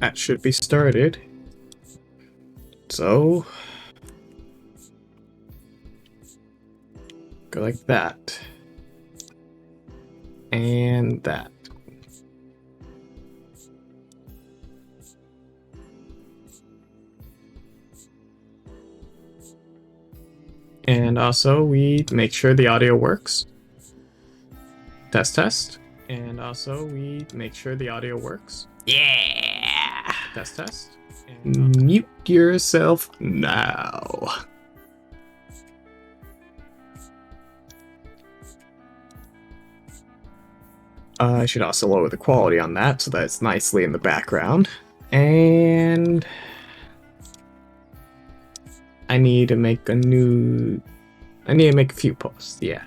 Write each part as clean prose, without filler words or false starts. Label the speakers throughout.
Speaker 1: That should be started. So go like that. And that. And also we make sure the audio works. Test test. And also we make sure the audio works. Yeah! Test test. And mute yourself now. I should also lower the quality on that so that it's nicely in the background. And I need to make a few posts, yeah.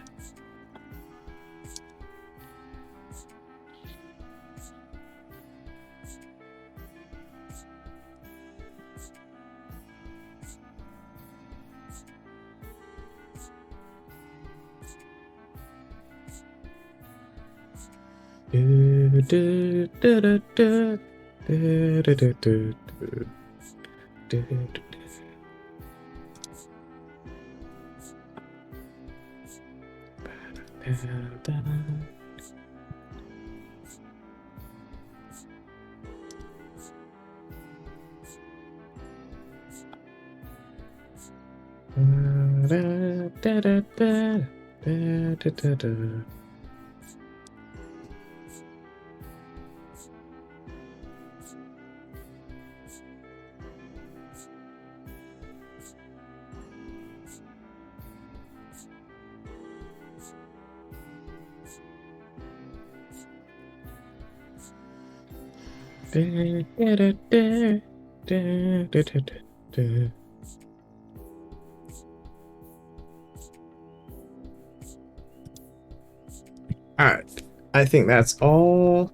Speaker 1: Alright, I think that's all.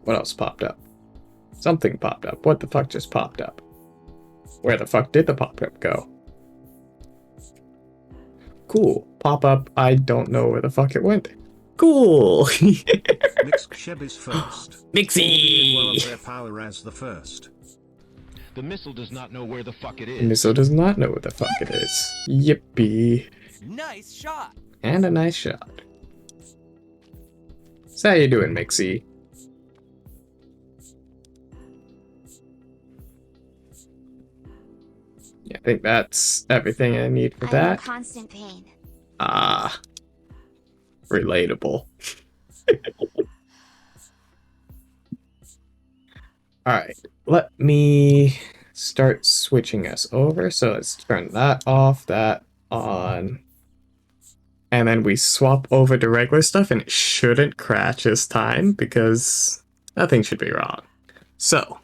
Speaker 1: What else popped up? Something popped up. What the fuck just popped up? Where the fuck did the pop-up go? Cool. Pop-up, I don't know where the fuck it went. Cool!
Speaker 2: Mixxsheb is first.
Speaker 1: Mixie!
Speaker 2: Their power as the first.
Speaker 3: The missile does not know where the fuck it is.
Speaker 1: The missile does not know where the fuck it is. Yippee.
Speaker 4: Nice shot!
Speaker 1: And a nice shot. So how you doing, Mixie? Yeah, I think that's everything I need for
Speaker 5: I'm
Speaker 1: that.
Speaker 5: in constant pain.
Speaker 1: Ah. Relatable. Alright, let me start switching us over. So let's turn that off, that on. And then we swap over to regular stuff, and it shouldn't crash this time because nothing should be wrong. So,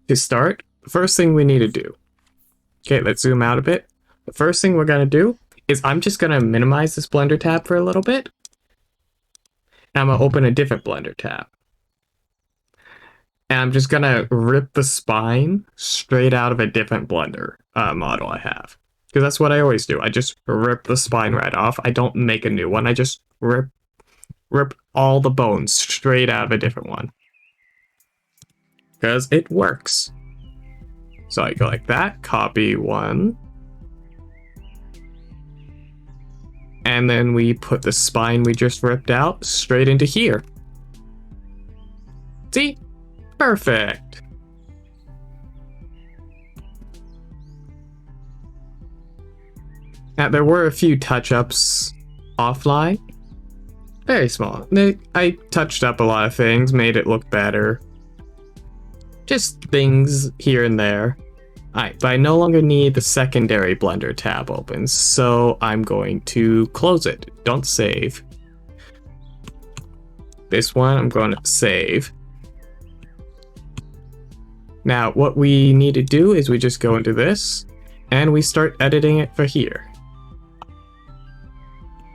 Speaker 1: to start, the first thing we need to do. Okay, let's zoom out a bit. The first thing we're going to do is I'm just going to minimize this Blender tab for a little bit. And I'm going to open a different Blender tab. And I'm just going to rip the spine straight out of a different Blender model I have. Because that's what I always do. I just rip the spine right off. I don't make a new one. I just rip all the bones straight out of a different one. Because it works. So I go like that, copy one. And then we put the spine we just ripped out straight into here. See? Perfect. Now, there were a few touch-ups offline. Very small. I touched up a lot of things, made it look better. Just things here and there. Alright, but I no longer need the secondary Blender tab open, so I'm going to close it. Don't save. This one, I'm going to save. Now, what we need to do is we just go into this, and we start editing it for here.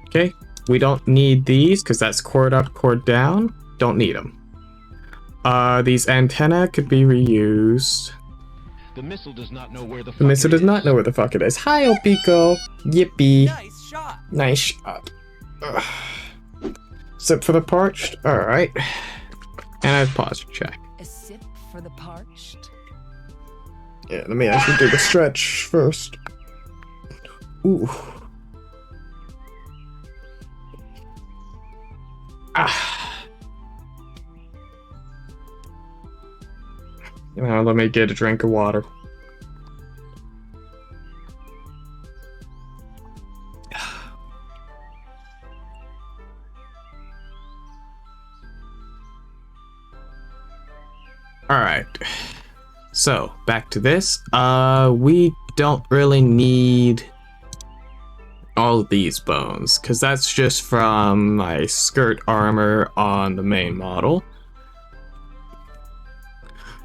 Speaker 1: Okay, we don't need these, because that's chord up, chord down. Don't need them. These antenna could be reused.
Speaker 3: The missile does not know where the fuck
Speaker 1: The missile does not know where the fuck it is. Hi, Opico. Yippee.
Speaker 4: Nice shot!
Speaker 1: Nice shot. Ugh. Sip for the parched. All right. And I pause to check.
Speaker 4: A sip for the parched.
Speaker 1: Yeah, let me actually do the stretch first. Ooh. Ah. Now let me get a drink of water. Alright. So, back to this. We don't really need all of these bones, because that's just from my skirt armor on the main model.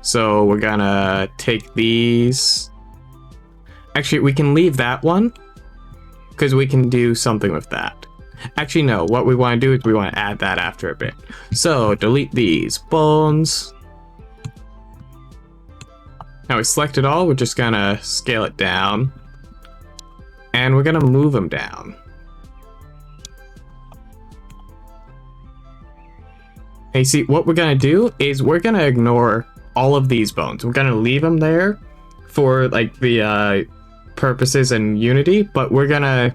Speaker 1: So we're gonna take these. Actually, we can leave that one, because we can do something with that. Actually, no, what we want to do is we want to add that after a bit. So, delete these bones. Now we select it all, we're just gonna scale it down. And we're gonna move them down. Hey, see, what we're gonna do is we're gonna ignore all of these bones. We're gonna leave them there for like the purposes in Unity, but we're gonna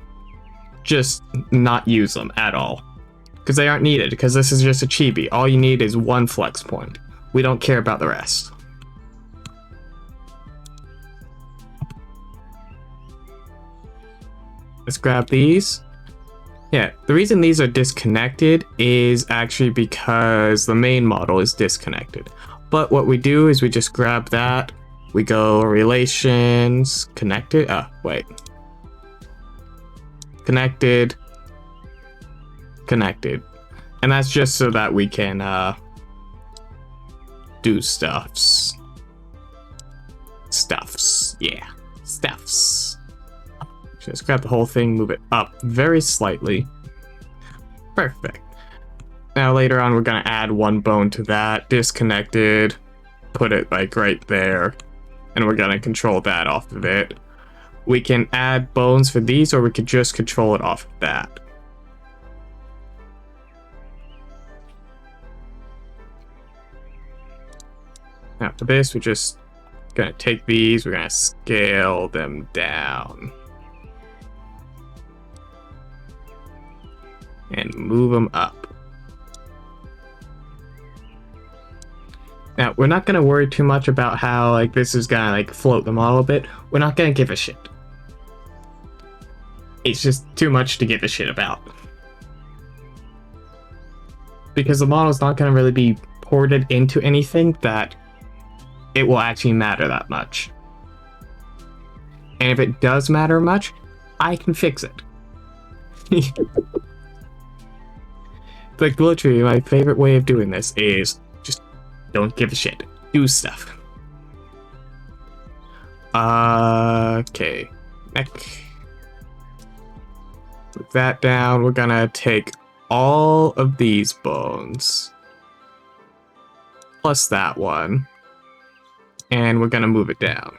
Speaker 1: just not use them at all. Because they aren't needed, because this is just a chibi. All you need is one flex point. We don't care about the rest. Let's grab these. Yeah, the reason these are disconnected is actually because the main model is disconnected. But what we do is we just grab that, we go relations, connected, connected, connected. And that's just so that we can do stuffs. Yeah, stuffs. Just grab the whole thing, move it up very slightly. Perfect. Now later on we're gonna add one bone to that, disconnected, put it like right there, and we're gonna control that off of it. We can add bones for these, or we could just control it off of that. Now for this, we're just gonna take these, we're gonna scale them down. And move them up. Now, we're not gonna worry too much about how like this is gonna like float the model a bit. We're not gonna give a shit. It's just too much to give a shit about. Because the model's not gonna really be ported into anything that it will actually matter that much. And if it does matter much, I can fix it. Like, literally, my favorite way of doing this is just don't give a shit. Do stuff. Okay. Neck. Put that down. We're gonna take all of these bones. Plus that one. And we're gonna move it down.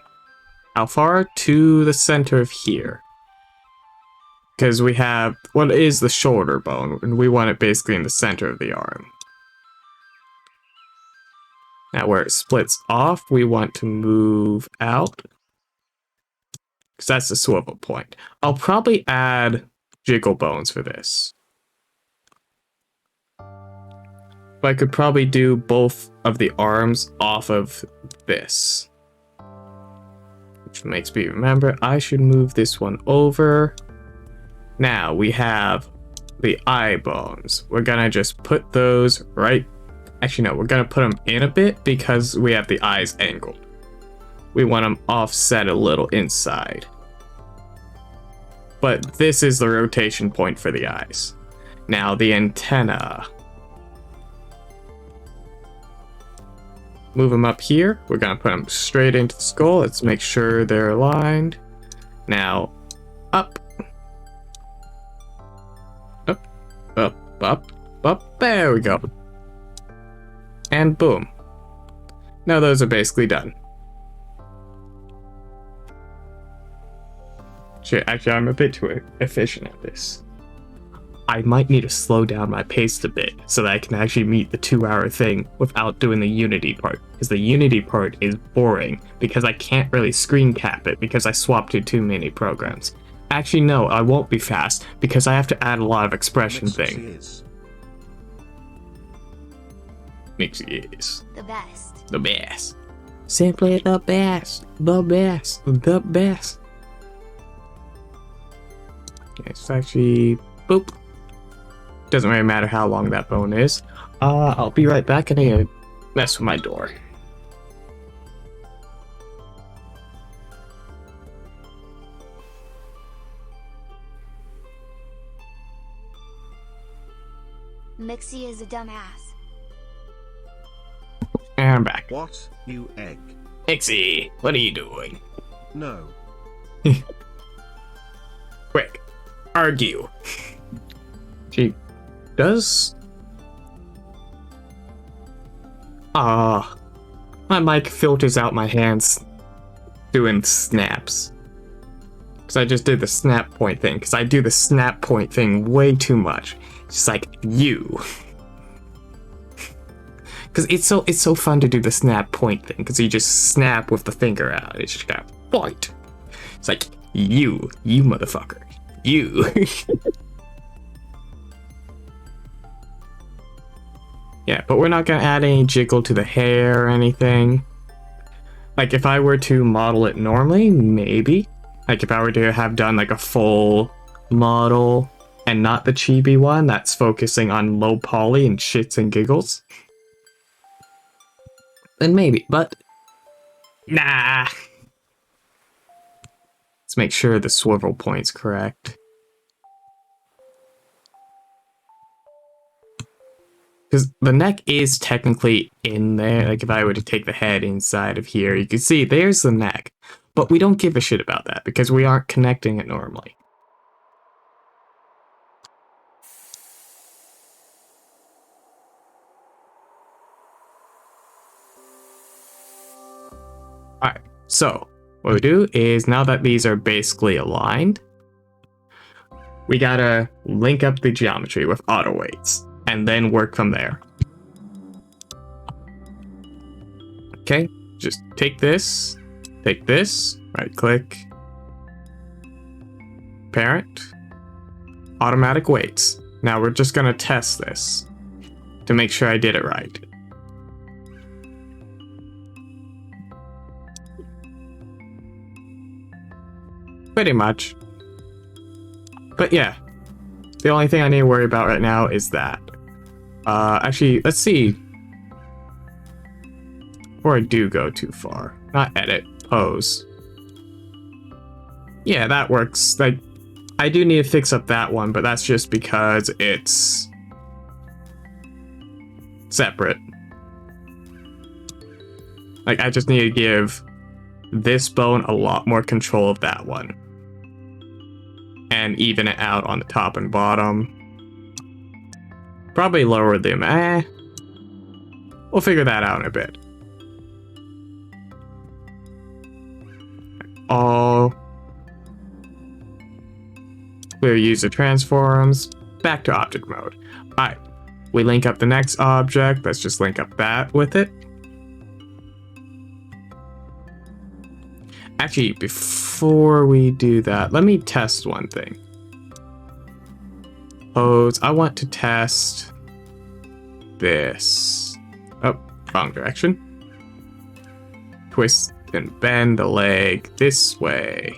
Speaker 1: How far? To the center of here. Because we have what is the shoulder bone, and we want it basically in the center of the arm. Now where it splits off, we want to move out. Because that's the swivel point. I'll probably add jiggle bones for this. But I could probably do both of the arms off of this. Which makes me remember I should move this one over. Now we have the eye bones. We're gonna just put those right. Actually, no, we're gonna put them in a bit because we have the eyes angled. We want them offset a little inside. But this is the rotation point for the eyes. Now the antenna. Move them up here. We're gonna put them straight into the skull. Let's make sure they're aligned. Now, up. Up, there we go. And boom. Now those are basically done. Shit, actually I'm a bit too efficient at this. I might need to slow down my pace a bit so that I can actually meet the 2-hour thing without doing the Unity part. Because the Unity part is boring because I can't really screen cap it because I swapped to too many programs. Actually, no, I won't be fast because I have to add a lot of expression thing. Mixie is
Speaker 5: The best.
Speaker 1: the best. Simply the best. The best. The best. It's actually boop. Doesn't really matter how long that bone is. I'll be right back and I gotta mess with my door.
Speaker 5: Mixie is a dumbass.
Speaker 1: And I'm back.
Speaker 2: What, you egg?
Speaker 1: Mixie, what are you doing?
Speaker 2: No.
Speaker 1: Quick, argue. She does. My mic filters out my hands doing snaps. Because I just did the snap point thing. Because I do the snap point thing way too much. Just like you. Because it's so fun to do the snap point thing. Because you just snap with the finger out. It's just kind of point. It's like you motherfucker, you. Yeah, but we're not gonna add any jiggle to the hair or anything. Like if I were to model it normally, maybe. Like if I were to have done like a full model and not the chibi one that's focusing on low poly and shits and giggles. Then maybe, but nah. Let's make sure the swivel point's correct. Because the neck is technically in there. Like if I were to take the head inside of here, you can see there's the neck. But we don't give a shit about that because we aren't connecting it normally. Alright, so what we do is now that these are basically aligned, we gotta link up the geometry with auto weights and then work from there. Okay, just take this, right click, parent, automatic weights. Now we're just gonna test this to make sure I did it right. Pretty much. But yeah, the only thing I need to worry about right now is that. Actually, let's see. Before I do go too far. Not edit, pose. Yeah, that works. Like, I do need to fix up that one, but that's just because it's separate. Like, I just need to give this bone a lot more control of that one. And even it out on the top and bottom. Probably lower them. We'll figure that out in a bit. All clear user transforms. Back to object mode. Alright. We link up the next object. Let's just link up that with it. Actually, before we do that, let me test one thing. Pose. I want to test this. Oh, wrong direction. Twist and bend the leg this way.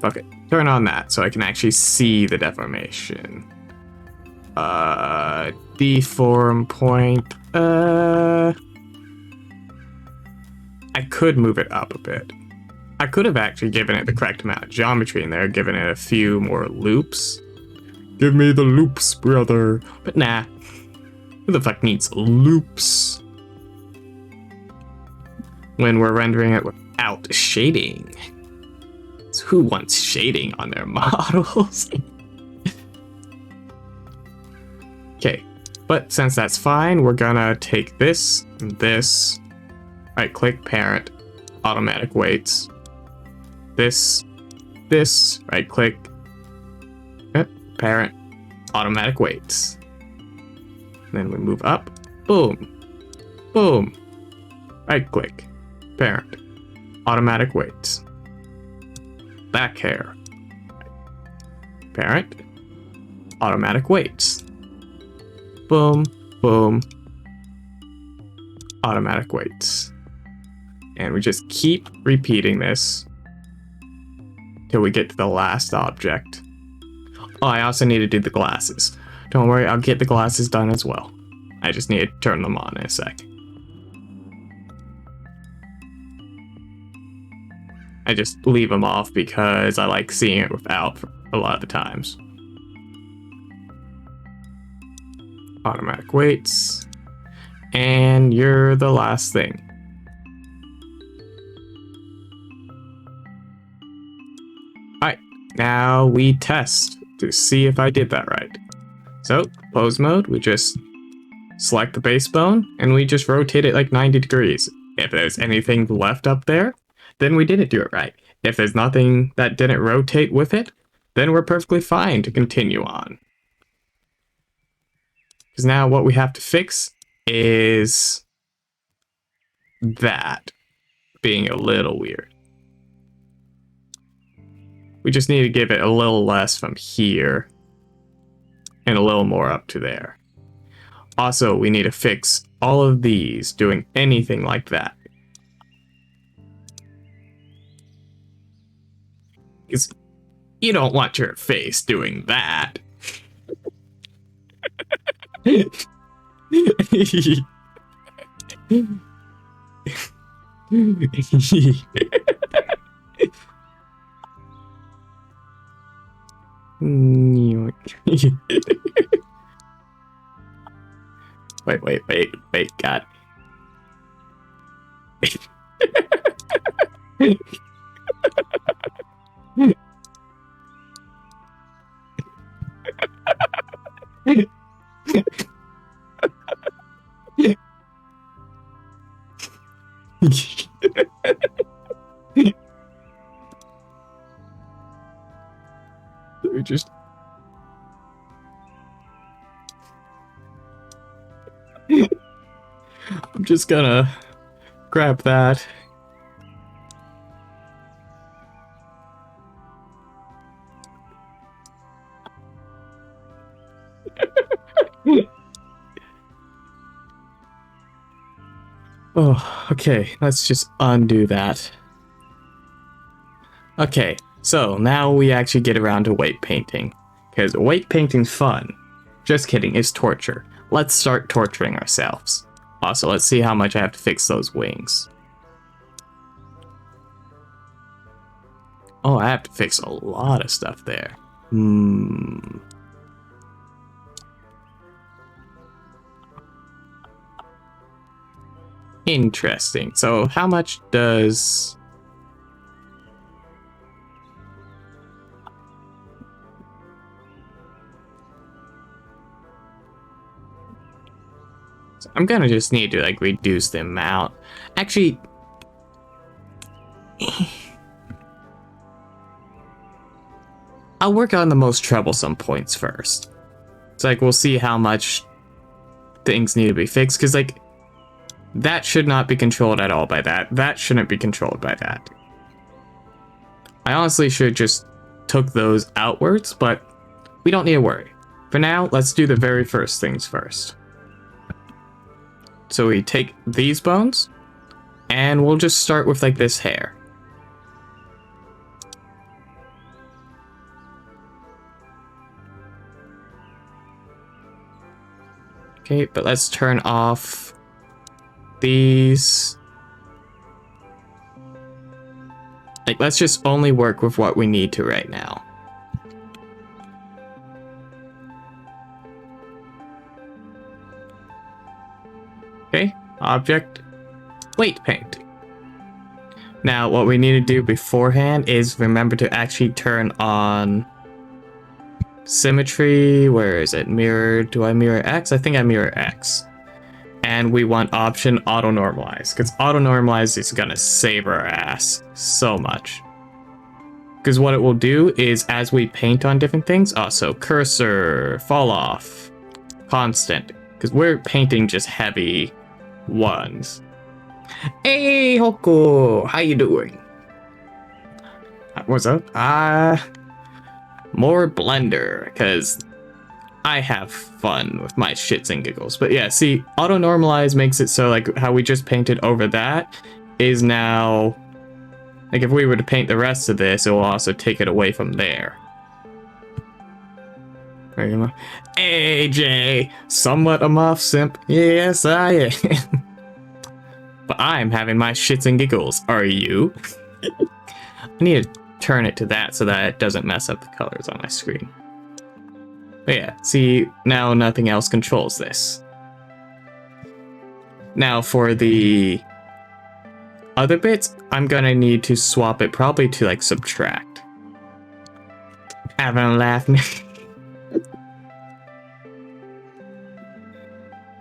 Speaker 1: Okay, turn on that so I can actually see the deformation. Deform point. I could move it up a bit. I could have actually given it the correct amount of geometry in there, given it a few more loops. Give me the loops, brother. But nah. Who the fuck needs loops when we're rendering it without shading? So who wants shading on their models? Okay, but since that's fine, we're gonna take this and this, right click parent, automatic weights, this, this, right click, parent, automatic weights. Then we move up, boom, boom, right click, parent, automatic weights. Back hair, parent, automatic weights. Boom, boom, automatic weights. And we just keep repeating this till we get to the last object. Oh, I also need to do the glasses. Don't worry, I'll get the glasses done as well. I just need to turn them on in a sec. I just leave them off because I like seeing it without a lot of the times. Automatic weights. And you're the last thing. Alright, now we test to see if I did that right. So, pose mode, we just select the base bone and we just rotate it like 90 degrees. If there's anything left up there, then we didn't do it right. If there's nothing that didn't rotate with it, then we're perfectly fine to continue on. Because now what we have to fix is that being a little weird. We just need to give it a little less from here and a little more up to there. Also, we need to fix all of these doing anything like that. Because you don't want your face doing that. Wait, God. We just I'm just gonna grab that. Oh, okay, let's just undo that. Okay, so now we actually get around to weight painting. Because weight painting's fun. Just kidding, it's torture. Let's start torturing ourselves. Also, let's see how much I have to fix those wings. Oh, I have to fix a lot of stuff there. Interesting. So how much does... So I'm gonna just need to like reduce the amount. Actually... I'll work on the most troublesome points first. It's like we'll see how much things need to be fixed, because like that should not be controlled at all by that. That shouldn't be controlled by that. I honestly should just took those outwards, but we don't need to worry. For now, let's do the very first things first. So we take these bones, and we'll just start with like this hair. Okay, but let's turn off these. Like, let's just only work with what we need to right now. Okay, object, weight paint. Now, what we need to do beforehand is remember to actually turn on symmetry. Where is it? Mirror. Do I mirror X? I think I mirror X. And we want option auto normalize, because auto normalize is gonna save our ass so much. Because what it will do is as we paint on different things, also cursor, fall off, constant. Because we're painting just heavy ones. Hey, Hoko, how you doing? What's up? More Blender, because I have fun with my shits and giggles. But yeah, see, auto normalize makes it so like how we just painted over that is now, like if we were to paint the rest of this, it will also take it away from there. Hey, Jay, somewhat a muff simp. Yes, I am. But I'm having my shits and giggles. Are you? I need to turn it to that so that it doesn't mess up the colors on my screen. But yeah, see, now nothing else controls this. Now for the other bits, I'm gonna need to swap it probably to like subtract. Having a laugh.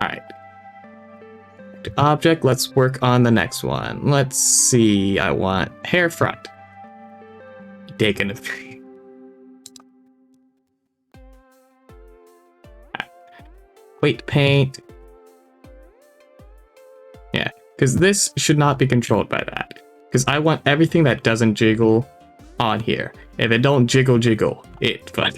Speaker 1: Alright. Object, let's work on the next one. Let's see, I want hair front. Taking it. Wait, paint. Yeah, because this should not be controlled by that. Because I want everything that doesn't jiggle on here. If it don't jiggle, it fine.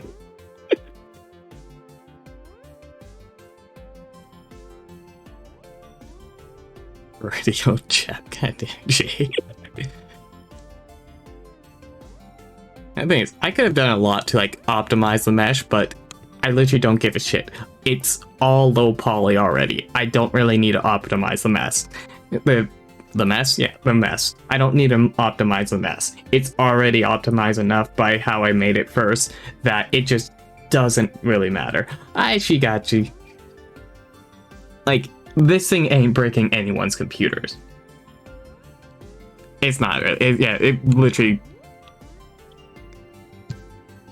Speaker 1: Radio chat, goddamn Jay. The thing is, I could have done a lot to like optimize the mesh, but I literally don't give a shit. It's all low poly already. I don't really need to optimize the mess. The mess? Yeah, the mess. I don't need to optimize the mess. It's already optimized enough by how I made it first that it just doesn't really matter. She got you. Like, this thing ain't breaking anyone's computers. It's not. It literally.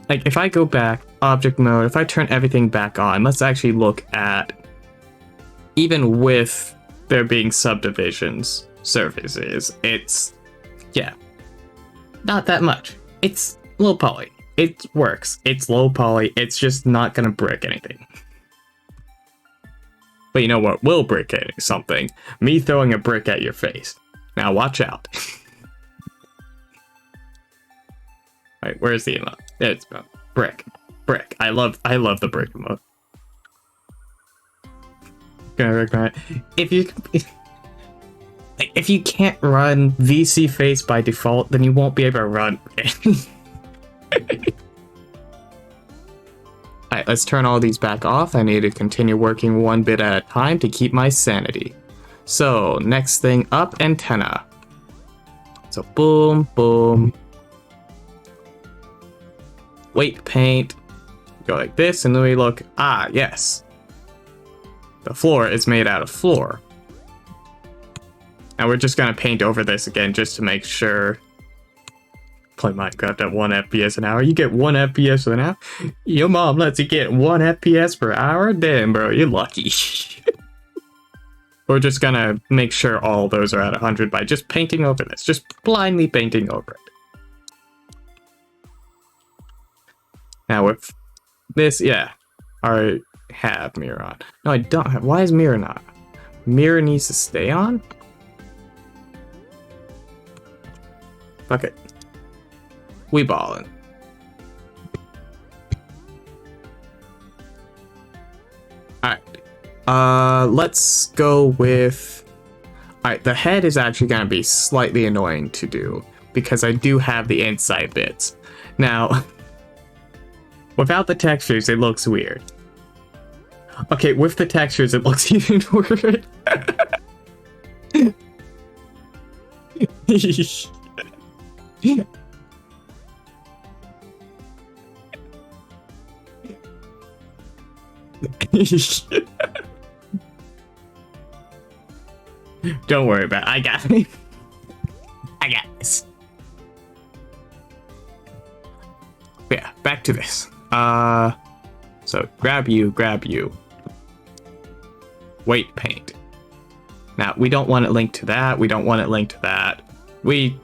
Speaker 1: Like, if I go back, object mode, if I turn everything back on, let's actually look at, even with there being subdivisions, surfaces, it's, yeah, not that much. It's low poly. It works. It's low poly. It's just not gonna break anything. But you know what will break something? Me throwing a brick at your face. Now watch out. Alright, where's the emote? It's brick. Brick. I love the brick emote. If you can't run VC face by default, then you won't be able to run. Alright, let's turn all these back off. I need to continue working one bit at a time to keep my sanity. So, next thing up, antenna. So, boom, boom. Weight paint. Go like this, and then we look. Ah, yes. The floor is made out of floor. Now we're just gonna paint over this again just to make sure. Play Minecraft at 1 FPS an hour. You get 1 FPS an hour? Your mom lets you get 1 FPS per hour? Damn, bro, you're lucky. We're just gonna make sure all those are at 100 by just painting over this. Just blindly painting over it. Now with this, yeah, I have mirror on. No, I don't have. Why is mirror not? Mirror needs to stay on? Fuck it. We ballin'. Alright. Let's go with... Alright, the head is actually gonna be slightly annoying to do, because I do have the inside bits. Now, without the textures, it looks weird. Okay, with the textures, it looks even weird. Don't worry about it. I got it. I got this. Yeah, back to this. So grab you. Weight paint. Now, we don't want it linked to that. We don't want it linked to that. We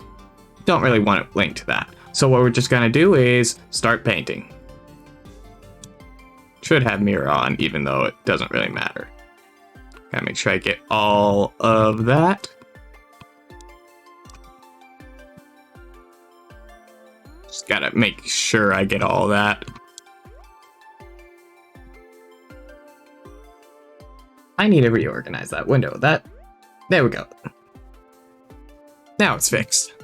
Speaker 1: don't really want it linked to that. So what we're just gonna do is start painting. Should have mirror on, even though it doesn't really matter. Gotta make sure I get all of that. Just gotta make sure I get all that. I need to reorganize that window. There we go. Now it's fixed.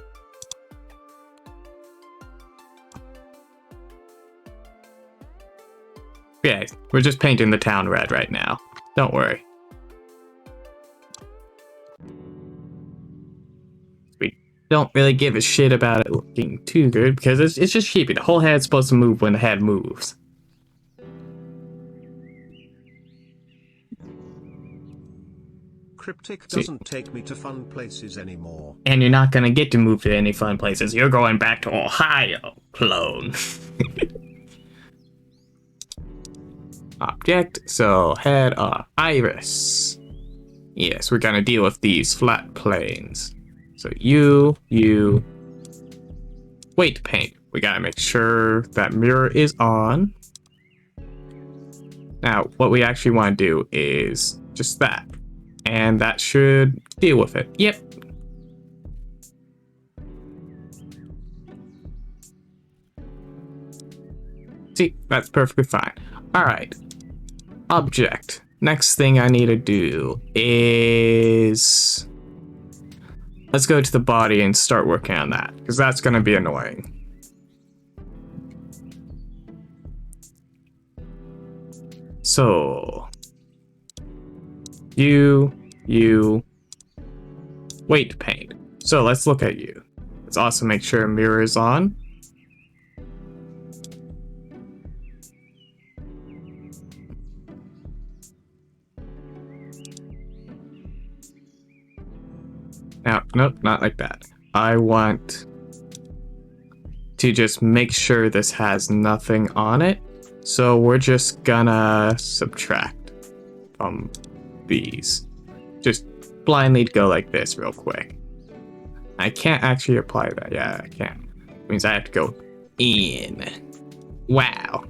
Speaker 1: Yeah, we're just painting the town red right now. Don't worry. We don't really give a shit about it looking too good because it's just sheepy. The whole head's supposed to move when the head moves.
Speaker 2: Cryptic doesn't take me to fun places anymore.
Speaker 1: And you're not gonna get to move to any fun places. You're going back to Ohio, clone. Object, so head iris. Yes, we're gonna deal with these flat planes. So you, weight paint. We gotta make sure that mirror is on. Now, what we actually want to do is just that. And that should deal with it. Yep. See, that's perfectly fine. All right. Object. Next thing I need to do is... let's go to the body and start working on that, because that's going to be annoying. So... you, weight paint. So let's look at you. Let's also make sure mirror is on. Now, nope, not like that. I want to just make sure this has nothing on it. So we're just gonna subtract from these. Just blindly go like this real quick. I can't actually apply that. Yeah, I can. It means I have to go in. Wow.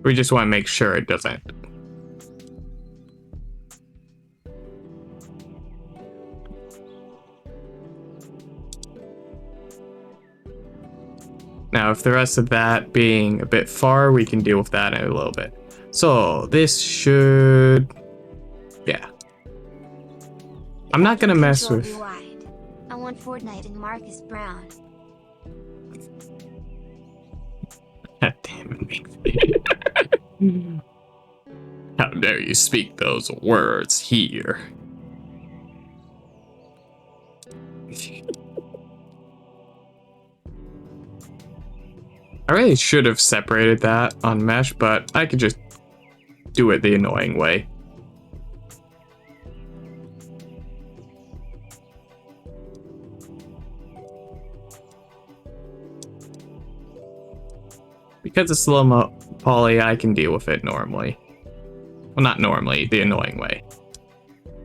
Speaker 1: We just want to make sure it doesn't. Now, if the rest of that being a bit far, we can deal with that in a little bit. So this should, yeah. I'm not gonna mess
Speaker 5: Control
Speaker 1: with.
Speaker 5: Rewind. I want Fortnite and Marcus Brown.
Speaker 1: God damn it. How dare you speak those words here? I really should have separated that on mesh, but I could just do it the annoying way. Because it's slow-mo poly, I can deal with it normally. Well, not normally, the annoying way.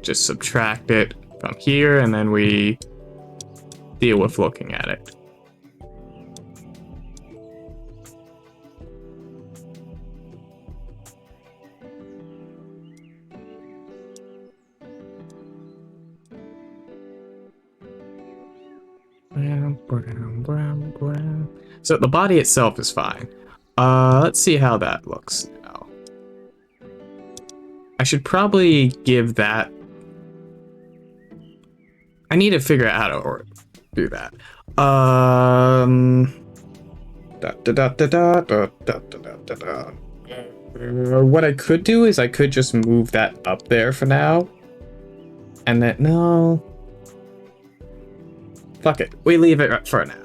Speaker 1: Just subtract it from here, and then we deal with looking at it. So the body itself is fine. Let's see how that looks now. I should probably give that... I need to figure out how to do that. What I could do is I could just move that up there for now. And then, no. Fuck it, we leave it for now.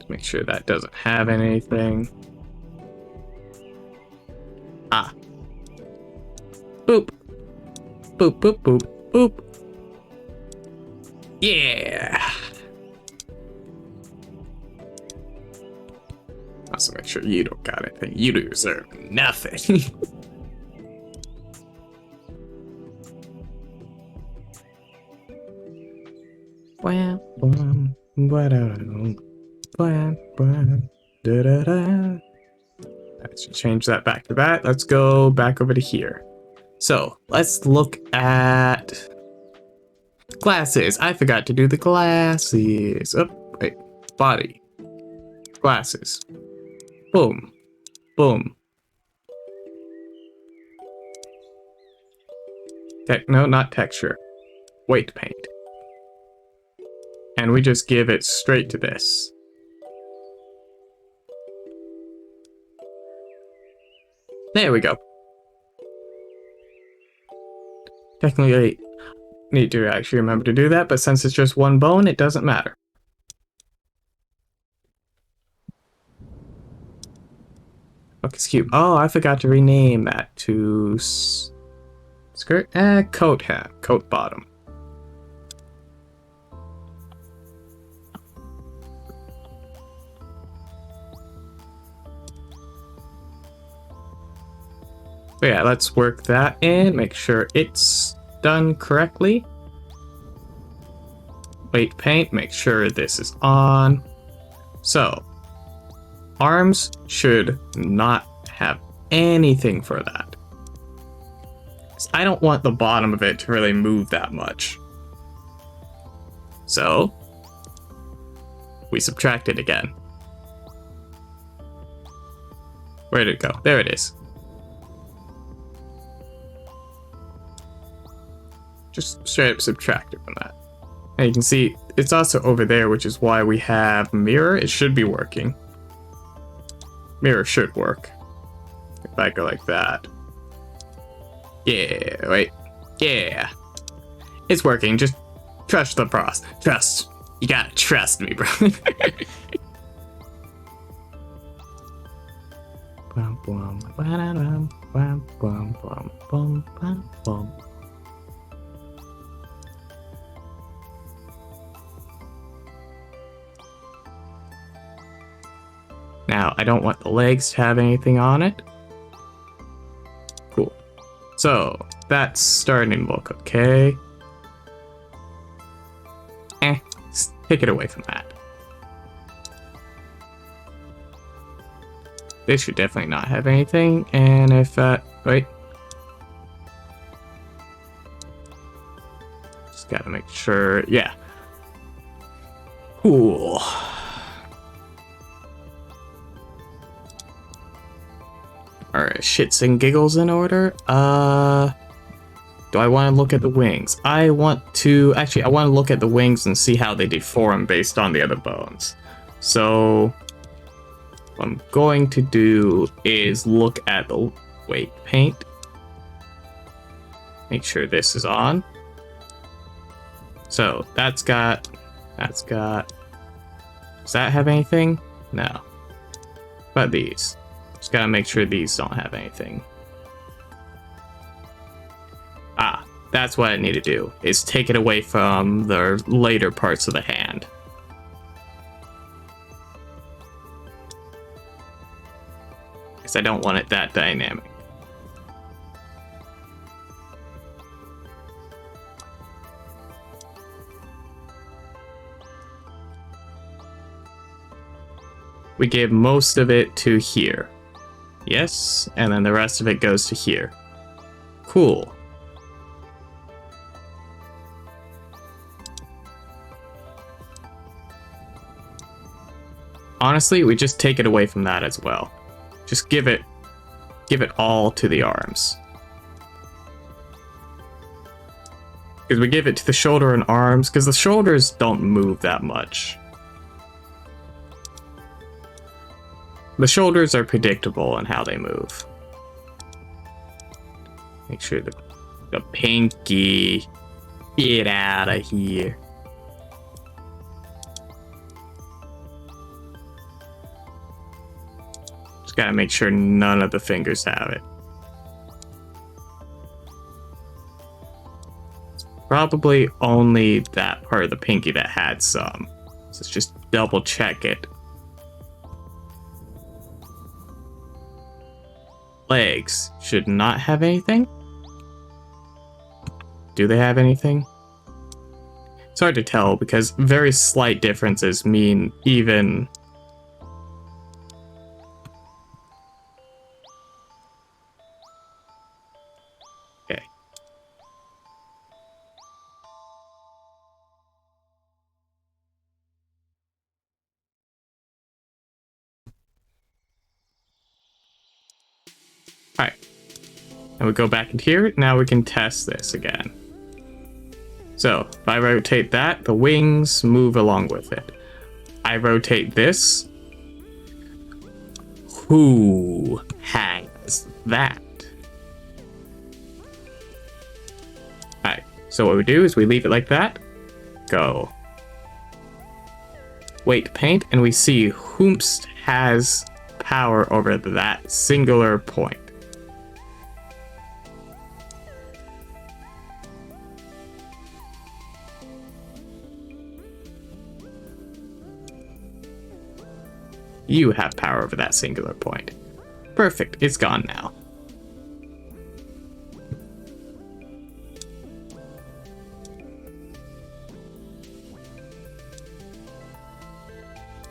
Speaker 1: Make sure that doesn't have anything. Ah. Boop. Boop, boop, boop, boop. Yeah. Also make sure you don't got anything. You deserve nothing. Bwam, bwam, ba-da-da-dum, bwam, bwam, da-da-da. Let's change that back to that. Let's go back over to here. So let's look at glasses. I forgot to do the glasses. Oh, wait. Body. Glasses. Boom. Boom. No, not texture. Weight paint. And we just give it straight to this. There we go. Technically, need to actually remember to do that, but since it's just one bone, it doesn't matter. Focus cube. Oh, I forgot to rename that to skirt. Coat hat. Coat bottom. So yeah, let's work that in, make sure it's done correctly. Weight paint, make sure this is on. So, arms should not have anything for that. I don't want the bottom of it to really move that much. So, we subtract it again. Where did it go? There it is. Just straight up subtract it from that. And you can see it's also over there, which is why we have mirror. It should be working. Mirror should work. If I go like that. Yeah, wait. Yeah. It's working. Just trust the process. Trust. You gotta trust me, bro. Bum, bum, ba-da-dum, bum, bum, bum, bum, bum, bum. Now, I don't want the legs to have anything on it. Cool. So, that's starting to look okay. Let's take it away from that. This should definitely not have anything, and if wait. Just gotta make sure, yeah. Cool. Alright, shits and giggles in order. Do I want to look at the wings? I want to look at the wings and see how they deform based on the other bones. So, what I'm going to do is look at the weight paint. Make sure this is on. So, that's got... Does that have anything? No. But these. Just gotta make sure these don't have anything. Ah, that's what I need to do, is take it away from the later parts of the hand. Because I don't want it that dynamic. We gave most of it to here. Yes, and then the rest of it goes to here. Cool. Honestly, we just take it away from that as well. Just give it all to the arms. Because we give it to the shoulder and arms, because the shoulders don't move that much. The shoulders are predictable in how they move. Make sure the pinky. Get out of here. Just gotta make sure none of the fingers have it. It's probably only that part of the pinky that had some. So let's just double check it. Legs should not have anything. Do they have anything? It's hard to tell because very slight differences mean even. Okay. Alright. And we go back into here. Now we can test this again. So, if I rotate that, the wings move along with it. I rotate this. Who has that? Alright, so what we do is we leave it like that. Go. Wait, paint, and we see whomst has power over that singular point. You have power over that singular point. Perfect, it's gone now.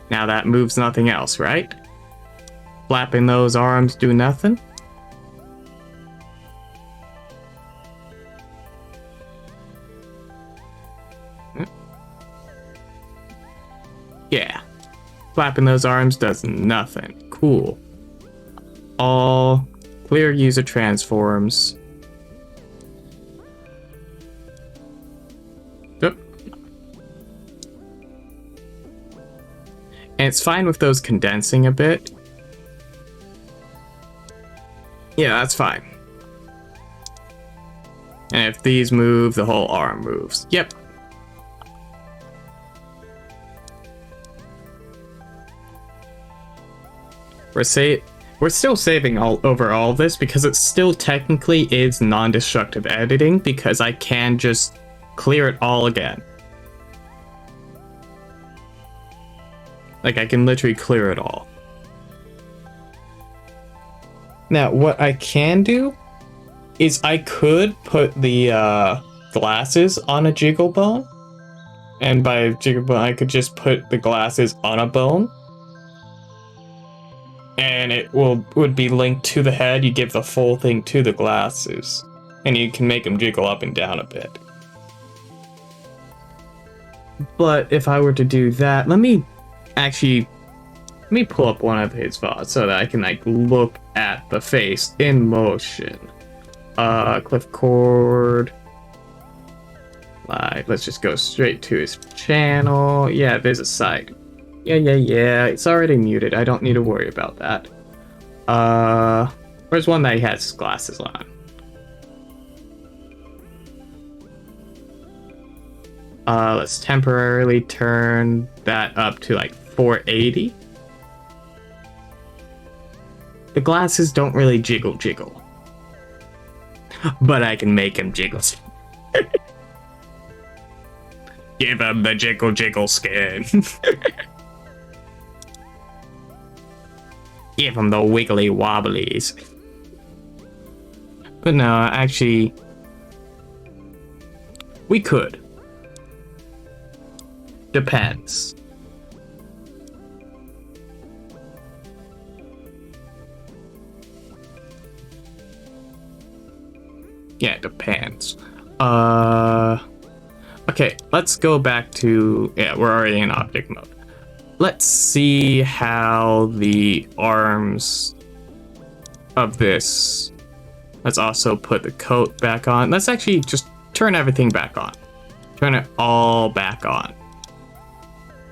Speaker 1: Now that moves nothing else, right? Flapping those arms do nothing? Yeah. Flapping those arms does nothing. Cool. All clear user transforms. Yep. And it's fine with those condensing a bit. Yeah, that's fine. And if these move, the whole arm moves. Yep. We're still saving over all of this because it still technically is non-destructive editing because I can just clear it all again. Like I can literally clear it all. Now what I can do is I could put the glasses on a jiggle bone. And by jiggle bone I could just put the glasses on a bone. And it would be linked to the head. You give the full thing to the glasses. And you can make them jiggle up and down a bit. But if I were to do that, let me pull up one of his VODs so that I can like look at the face in motion. Cliffcord. Like, let's just go straight to his channel. Yeah, there's a site. Yeah. It's already muted. I don't need to worry about that. Where's one that he has his glasses on? Let's temporarily turn that up to like 480. The glasses don't really jiggle. But I can make him jiggle. Give him the jiggle skin. Give him the wiggly wobblies. But no, actually, we could. Depends. Yeah, it depends. Okay, let's go back to, yeah, we're already in object mode. Let's see how the arms of this, let's also put the coat back on. Let's actually just turn everything back on. Turn it all back on.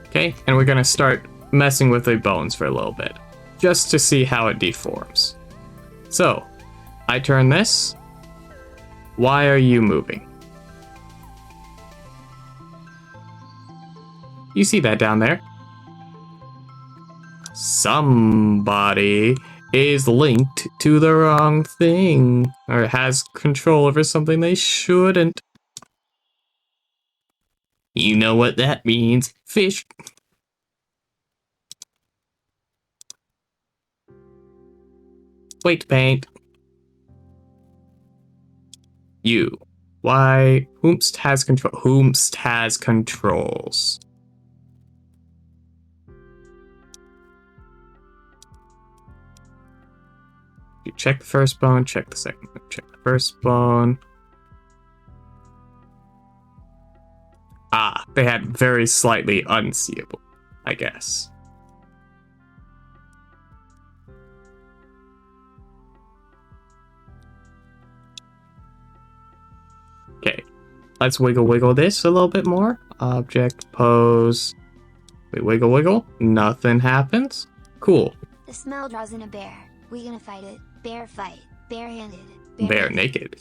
Speaker 1: Okay, and we're gonna start messing with the bones for a little bit, just to see how it deforms. So, I turn this. Why are you moving? You see that down there? Somebody is linked to the wrong thing, or has control over something they shouldn't. You know what that means. Fish. Wait, paint. You. Why? Whomst has control. Whomst has controls. You check the first bone, check the second bone, check the first bone. Ah, they had very slightly unseeable, I guess. Okay, let's wiggle this a little bit more. Object, pose. We wiggle. Nothing happens. Cool.
Speaker 5: The smell draws in a bear. We gonna fight it. Bear fight. Barehanded.
Speaker 1: Bear naked.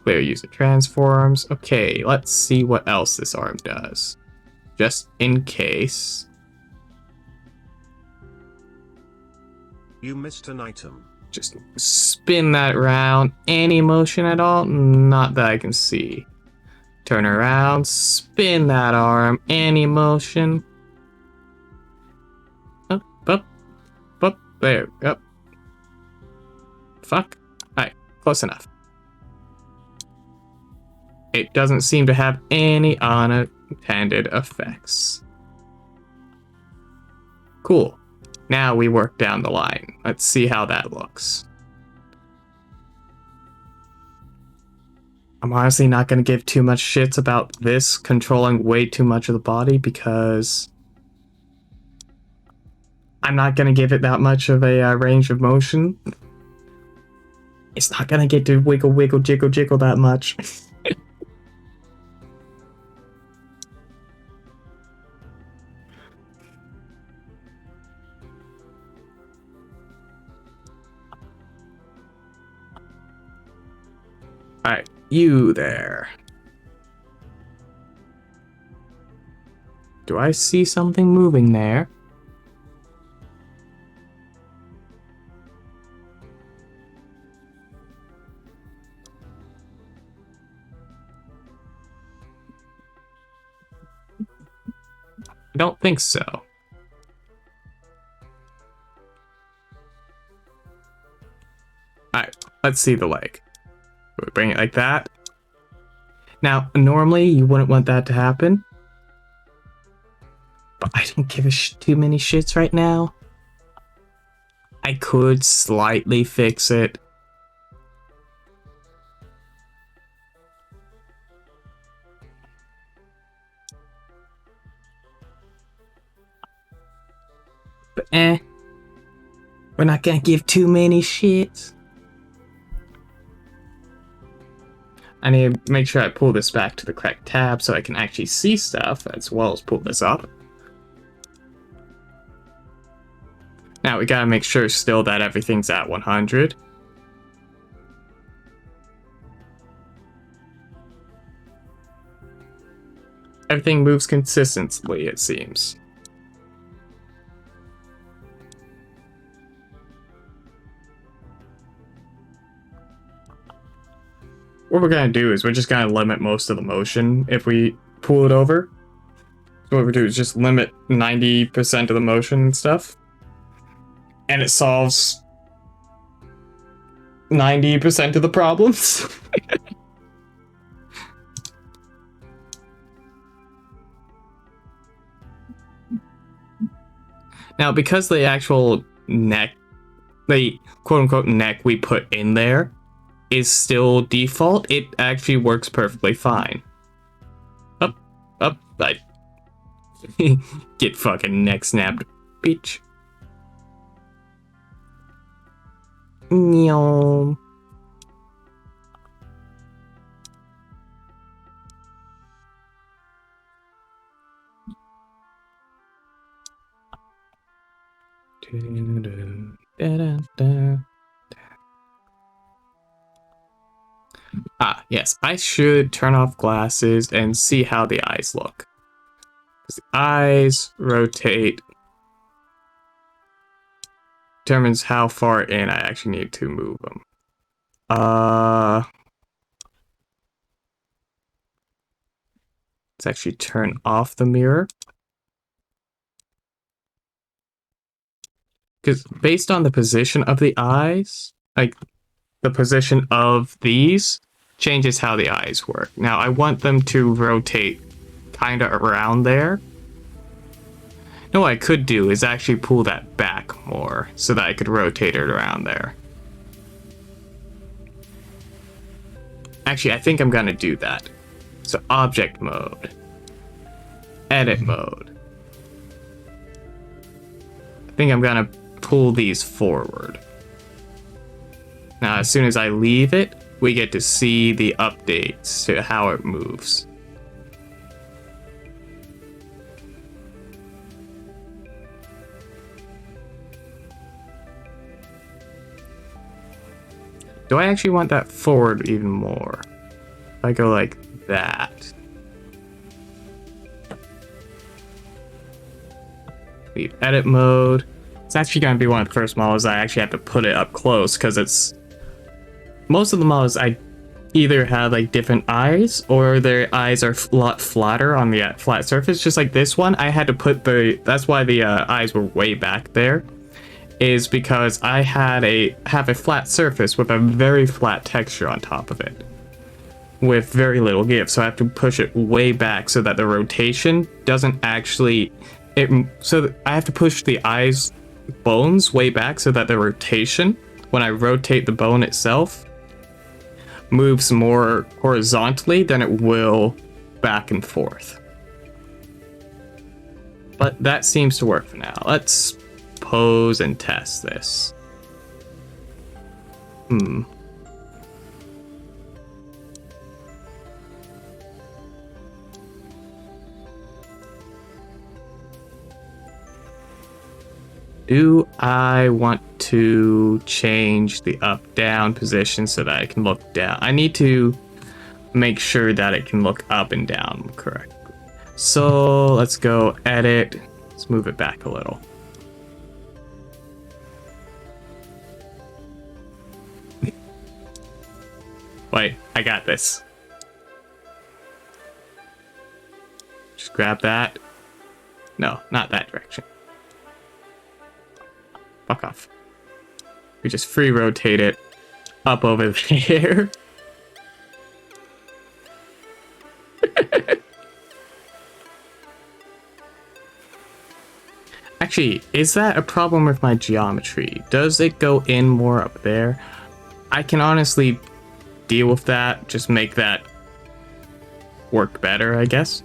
Speaker 1: Player user transforms. Okay, let's see what else this arm does. Just in case.
Speaker 2: You missed an item.
Speaker 1: Just spin that around. Any motion at all? Not that I can see. Turn around, spin that arm. Any motion? Up. There. Up. Fuck. Alright, close enough. It doesn't seem to have any unintended effects. Cool. Now we work down the line. Let's see how that looks. I'm honestly not going to give too much shits about this controlling way too much of the body because I'm not going to give it that much of a range of motion. It's not going to get to wiggle, jiggle that much. Alright, you there. Do I see something moving there? I don't think so. Alright, let's see the leg. We bring it like that. Now, normally you wouldn't want that to happen. But I don't give a too many shits right now. I could slightly fix it. But we're not gonna give too many shits. I need to make sure I pull this back to the correct tab so I can actually see stuff as well as pull this up. Now we gotta make sure still that everything's at 100. Everything moves consistently, it seems. What we're gonna do is we're just gonna limit most of the motion if we pull it over. So what we do is just limit 90% of the motion and stuff. And it solves 90% of the problems. Now, because the actual neck, the quote-unquote neck we put in there is still default, it actually works perfectly fine. Up, I get fucking neck snapped, bitch. Meow. Ah, yes, I should turn off glasses and see how the eyes look. Because the eyes rotate determines how far in I actually need to move them. Let's actually turn off the mirror. Because based on the position of the eyes, like, the position of these changes how the eyes work. Now I want them to rotate kind of around there. No, what I could do is actually pull that back more so that I could rotate it around there. Actually, I think I'm gonna do that. So object mode, edit mode. I think I'm gonna pull these forward. Now, as soon as I leave it, we get to see the updates to how it moves. Do I actually want that forward even more? If I go like that. Leave edit mode. It's actually going to be one of the first models I actually have to put it up close because it's... Most of the models I either have like different eyes or their eyes are a lot flatter on the flat surface. Just like this one, I had to put the... That's why the eyes were way back there. Is because I have a flat surface with a very flat texture on top of it. With very little give. So I have to push it way back so that the rotation doesn't actually... I have to push the eyes bones way back so that the rotation, when I rotate the bone itself, moves more horizontally than it will back and forth. But that seems to work for now. Let's pose and test this. Do I want to change the up-down position so that I can look down? I need to make sure that it can look up and down correctly. So let's go edit. Let's move it back a little. Wait, I got this. Just grab that. No, not that direction. Fuck off. We just free rotate it up over there. Actually, is that a problem with my geometry? Does it go in more up there? I can honestly deal with that. Just make that work better, I guess.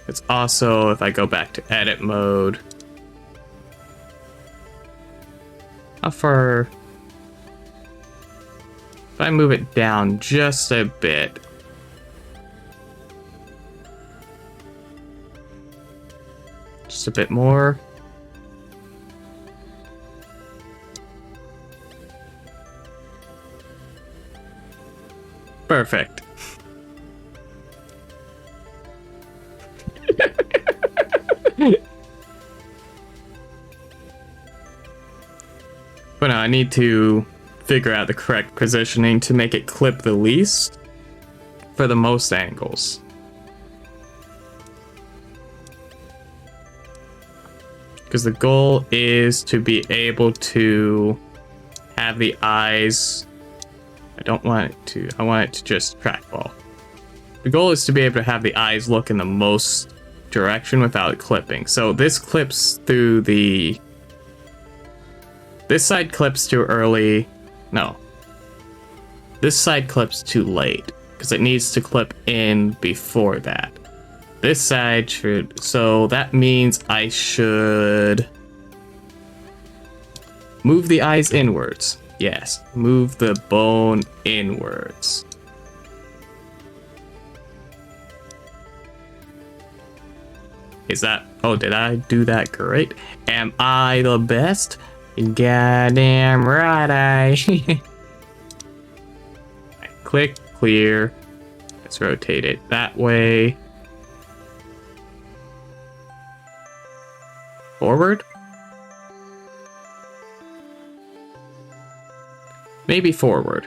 Speaker 1: It's also, if I go back to edit mode, how far, if I move it down just a bit, just a bit more. Perfect. But no, I need to figure out the correct positioning to make it clip the least for the most angles. Because the goal is to be able to have the eyes... I don't want it to... I want it to just trackball. The goal is to be able to have the eyes look in the most direction without clipping. So this clips through the... This side clips too early. No. This side clips too late. Because it needs to clip in before that. This side should... So that means I should... move the eyes inwards. Yes. Move the bone inwards. Is that... Oh, did I do that great? Am I the best? Goddamn right I... Click, clear. Let's rotate it that way. Forward? Maybe forward.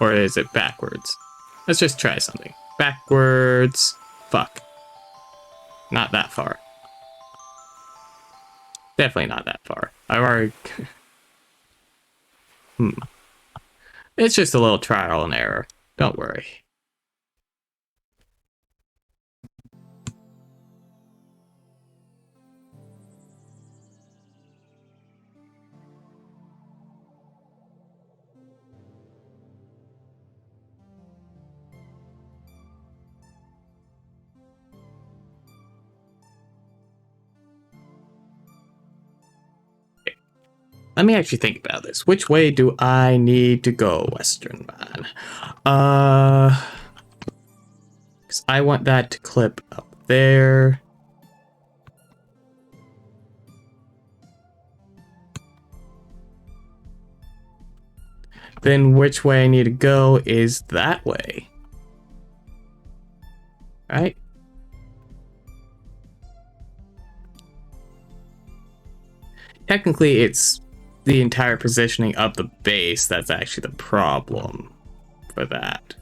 Speaker 1: Or is it backwards? Let's just try something. Backwards. Fuck. Not that far. Definitely not that far. I've already... It's just a little trial and error. Don't worry. Let me actually think about this. Which way do I need to go, Western Man? Because I want that to clip up there. Then which way I need to go is that way. Right? Technically, it's the entire positioning of the base that's actually the problem for that.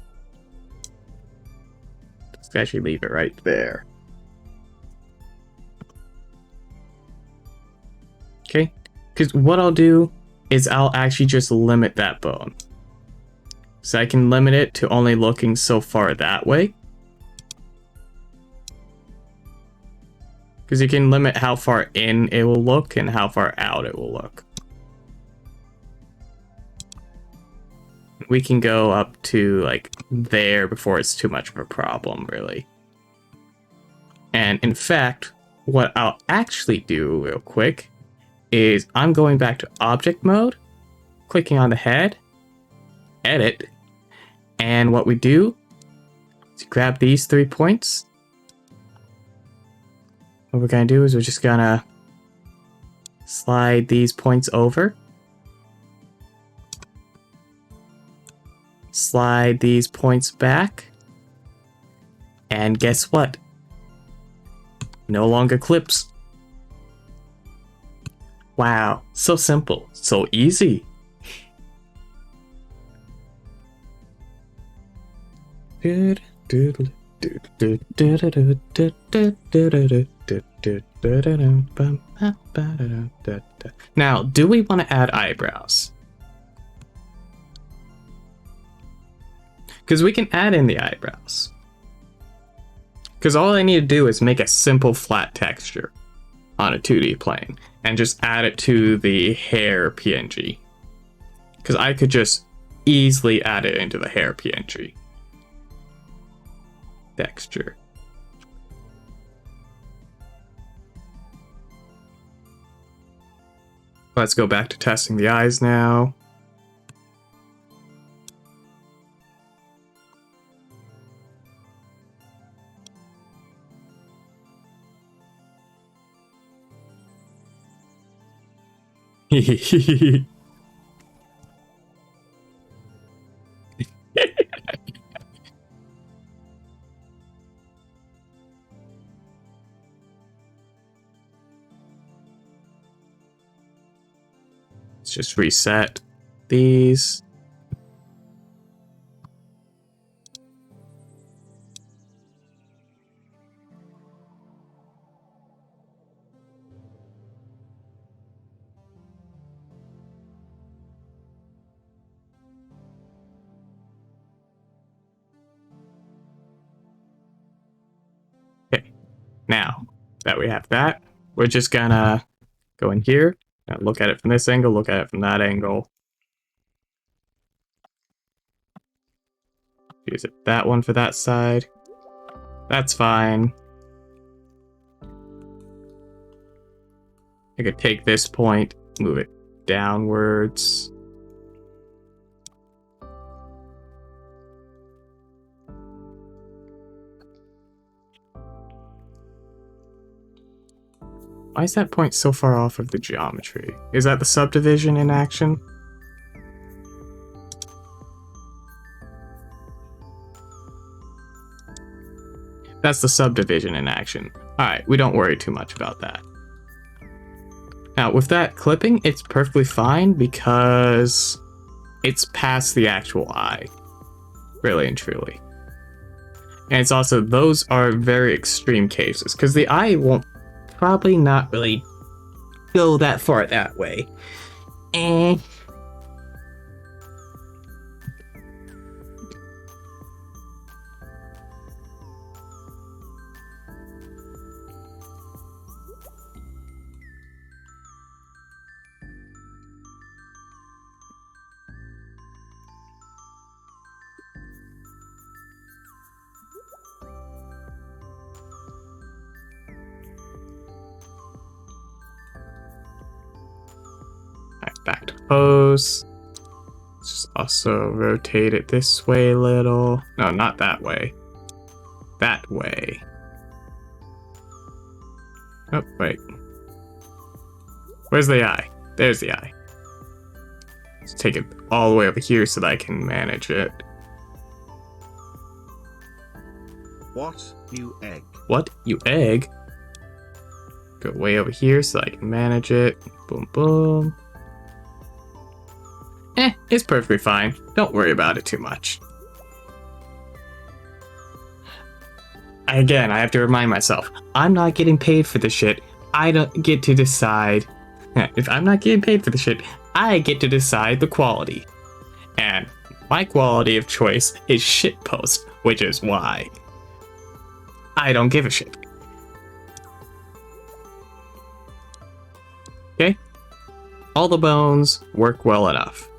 Speaker 1: Let's actually leave it right there. Okay, because what I'll do is I'll actually just limit that bone. So I can limit it to only looking so far that way. Because you can limit how far in it will look and how far out it will look. We can go up to like there before it's too much of a problem, really. And in fact, what I'll actually do real quick is I'm going back to object mode, clicking on the head, edit, and what we do is grab these 3 points. What we're gonna do is we're just gonna slide these points over. Slide these points back. And guess what? No longer clips. Wow, so simple, so easy. Now, do we want to add eyebrows? Because we can add in the eyebrows. Because all I need to do is make a simple flat texture on a 2D plane and just add it to the hair PNG. Because I could just easily add it into the hair PNG texture. Let's go back to testing the eyes now. Let's just reset these. Okay, now that we have that, we're just gonna go in here. Now look at it from this angle, look at it from that angle. Use it that one for that side. That's fine. I could take this point, move it downwards. Why is that point so far off of the geometry? Is that the subdivision in action? That's the subdivision in action. Alright, we don't worry too much about that. Now, with that clipping, it's perfectly fine because it's past the actual eye. Really and truly. And it's also, those are very extreme cases, because the eye won't probably not really go that far that way. Eh. Back to pose. Let's just also rotate it this way a little. No, not that way. That way. Oh, wait. Where's the eye? There's the eye. Let's take it all the way over here so that I can manage it.
Speaker 2: What, you egg?
Speaker 1: What? You egg? Go way over here so I can manage it. Boom, boom. It's perfectly fine. Don't worry about it too much. Again, I have to remind myself, I'm not getting paid for this shit. I don't get to decide. If I'm not getting paid for the shit, I get to decide the quality. And my quality of choice is shitpost, which is why I don't give a shit. Okay? All the bones work well enough.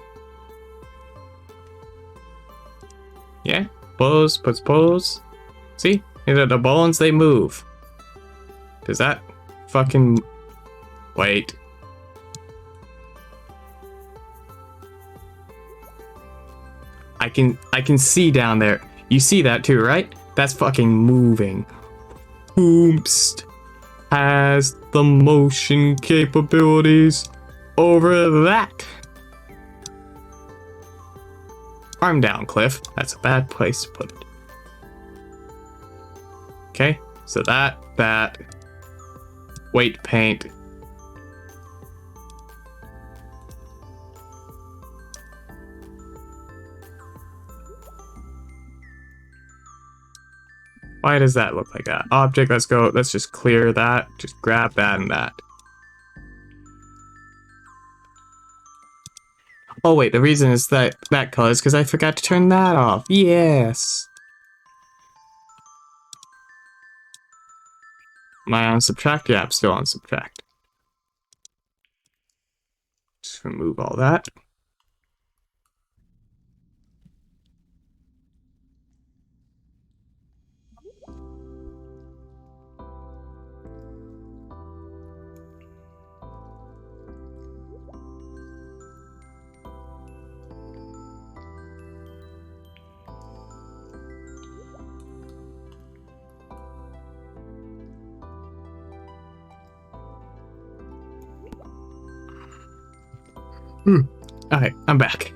Speaker 1: Yeah, pose, pose. See? The bones, they move. Does that fucking... Wait. I can see down there. You see that too, right? That's fucking moving. Oompst has the motion capabilities over that. Arm down, Cliff. That's a bad place to put it. Okay, so that. Weight paint. Why does that look like that? Object, let's go. Let's just clear that. Just grab that and that. Oh wait, the reason is that color is because I forgot to turn that off. Yes. Am I on subtract? Yeah, I'm still on subtract. Just remove all that. Alright, I'm back.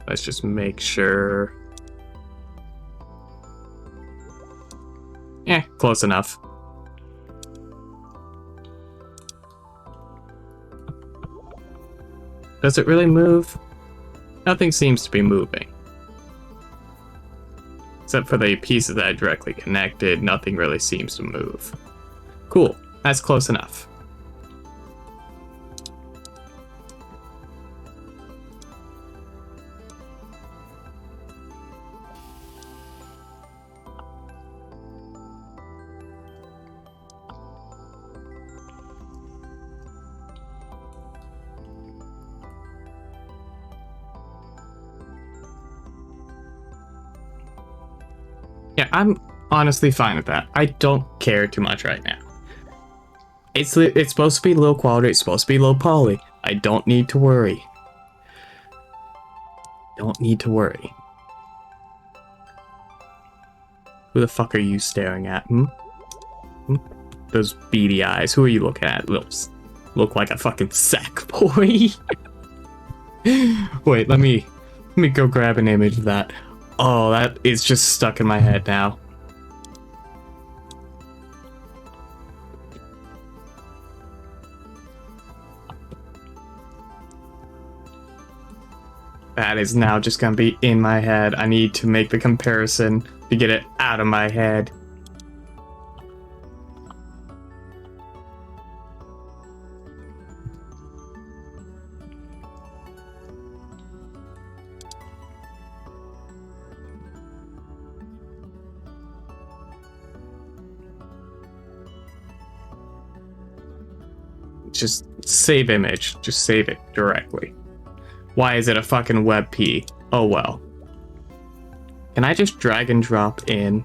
Speaker 1: Let's just make sure. Close enough. Does it really move? Nothing seems to be moving. Except for the pieces that I directly connected, nothing really seems to move. Cool, that's close enough. Yeah, I'm honestly fine with that. I don't care too much right now. It's supposed to be low quality, it's supposed to be low poly. I don't need to worry. Don't need to worry. Who the fuck are you staring at, Those beady eyes, who are you looking at? Look like a fucking sack boy. Wait, let me go grab an image of that. Oh, that is just stuck in my head now. That is now just gonna be in my head. I need to make the comparison to get it out of my head. Just save image. Just save it directly. Why is it a fucking WebP? Oh well. Can I just drag and drop in?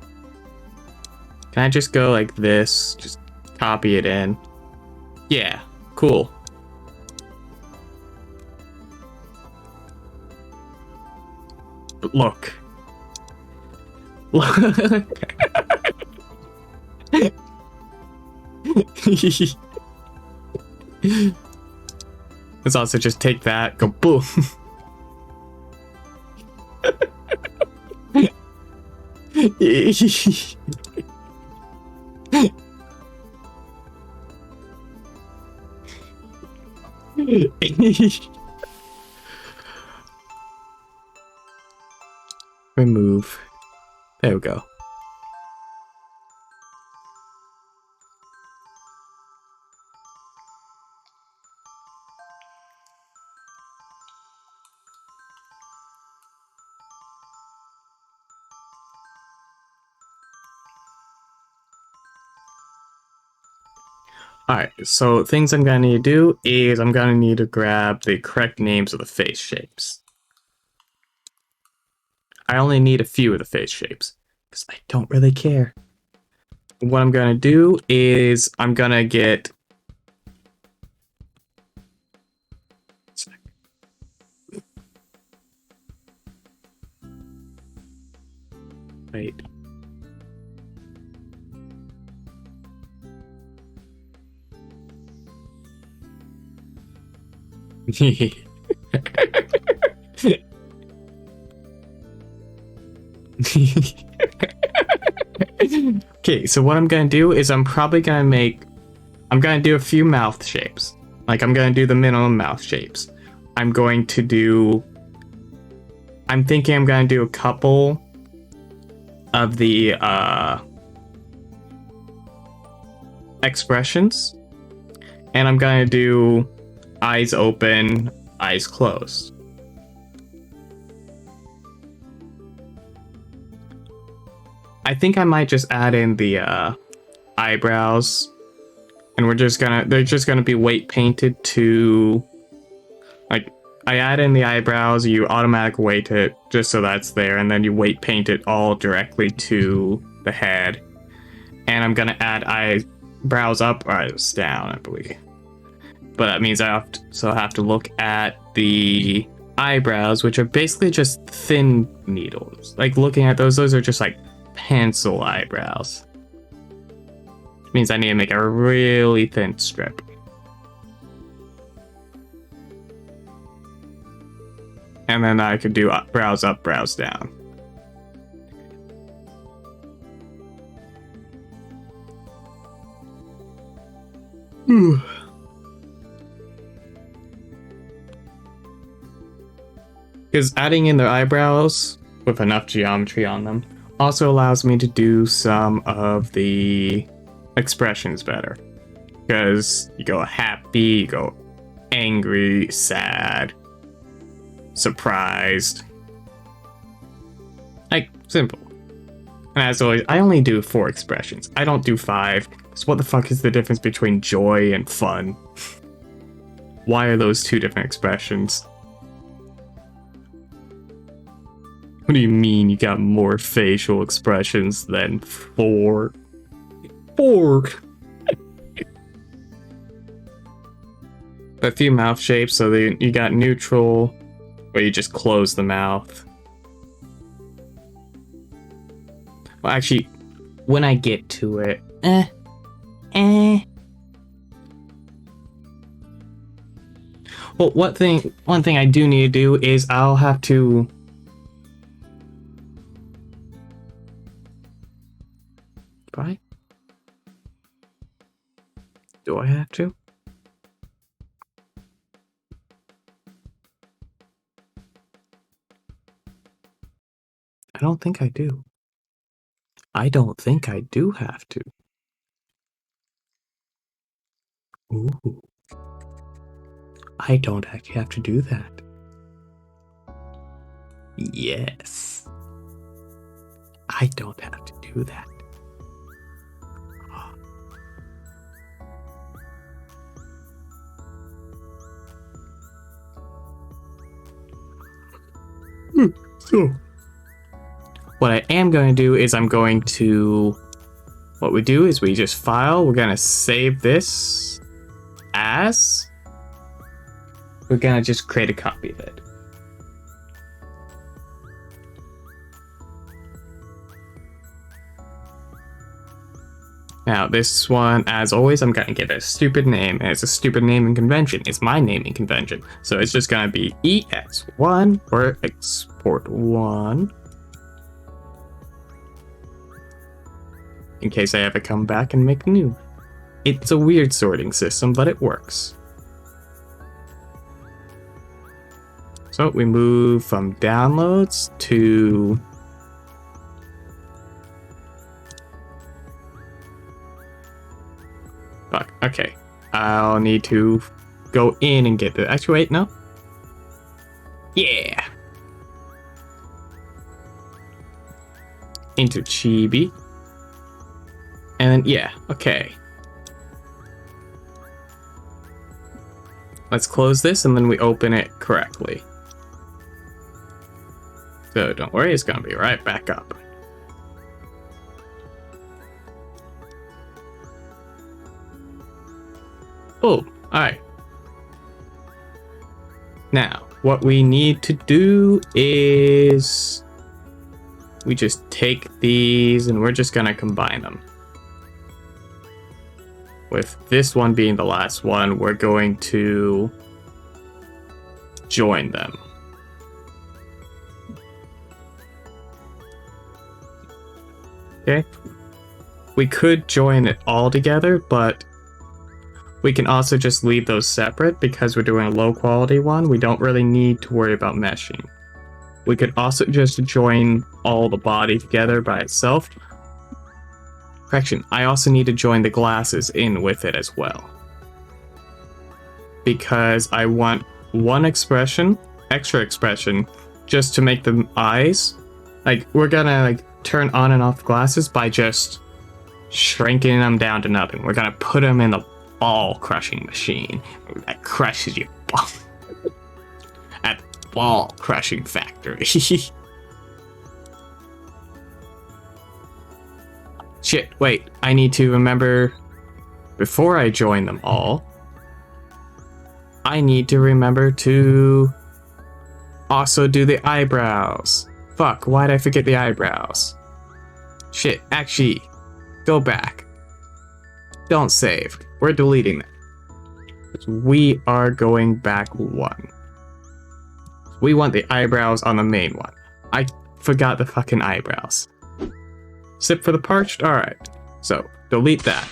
Speaker 1: Can I just go like this? Just copy it in. Yeah, cool. But look. Look. Let's also just take that, go boom. Remove. There we go. Alright, so things I'm gonna need to do is I'm gonna need to grab the correct names of the face shapes. I only need a few of the face shapes, because I don't really care. What I'm gonna do is I'm gonna get... Wait. Okay, so what I'm gonna do is I'm probably gonna do a few mouth shapes. Like, I'm gonna do the minimum mouth shapes. I'm thinking I'm gonna do a couple of the expressions. And I'm gonna do eyes open, eyes closed. I think I might just add in the eyebrows, and they're just gonna be weight painted to, like, I add in the eyebrows, you automatic weight it just so that's there, and then you weight paint it all directly to the head. And I'm gonna add eyebrows up, eyes down, I believe. But that means I have to look at the eyebrows, which are basically just thin needles. Like, looking at those are just like pencil eyebrows. Which means I need to make a really thin strip. And then I could do brows up, brows down. Because adding in their eyebrows with enough geometry on them also allows me to do some of the expressions better. Because you go happy, you go angry, sad, surprised. Like, simple. And as always, I only do 4 expressions. I don't do 5. So what the fuck is the difference between joy and fun? Why are those 2 different expressions? What do you mean you got more facial expressions than 4? 4! A few mouth shapes, so you got neutral, where you just close the mouth. Well, actually, when I get to it, Well, one thing I do need to do is I'll have to. Right? Do I have to? don't think I do. I don't think I do have to. Ooh. I don't actually have to do that. Yes. I don't have to do that. So, what I am going to do is what we do is we just file, we're going to save this as, we're going to just create a copy of it. Now, this one, as always, I'm going to give it a stupid name, and it's a stupid naming convention. It's my naming convention. So it's just going to be EX1 or export1. In case I ever come back and make new. It's a weird sorting system, but it works. So we move from downloads to fuck, okay. I'll need to go in and get the actually wait, no. Yeah. Into Chibi. And then yeah, okay. Let's close this and then we open it correctly. So don't worry, it's gonna be right back up. Oh, alright. Now, what we need to do is we just take these and we're just gonna combine them. With this one being the last one, we're going to join them. Okay. We could join it all together, but we can also just leave those separate because we're doing a low quality one. We don't really need to worry about meshing. We could also just join all the body together by itself. Correction, I also need to join the glasses in with it as well. Because I want one extra expression, just to make the eyes. Like, we're gonna like turn on and off glasses by just shrinking them down to nothing. We're gonna put them in the ball crushing machine that crushes your ball. At ball crushing factory. Shit, wait, I need to remember, before I join them all, I need to remember to also do the eyebrows. Fuck, why'd I forget the eyebrows? Shit, actually, go back. Don't save. We're deleting that. We are going back one. We want the eyebrows on the main one. I forgot the fucking eyebrows. Sip for the parched? Alright. So, delete that.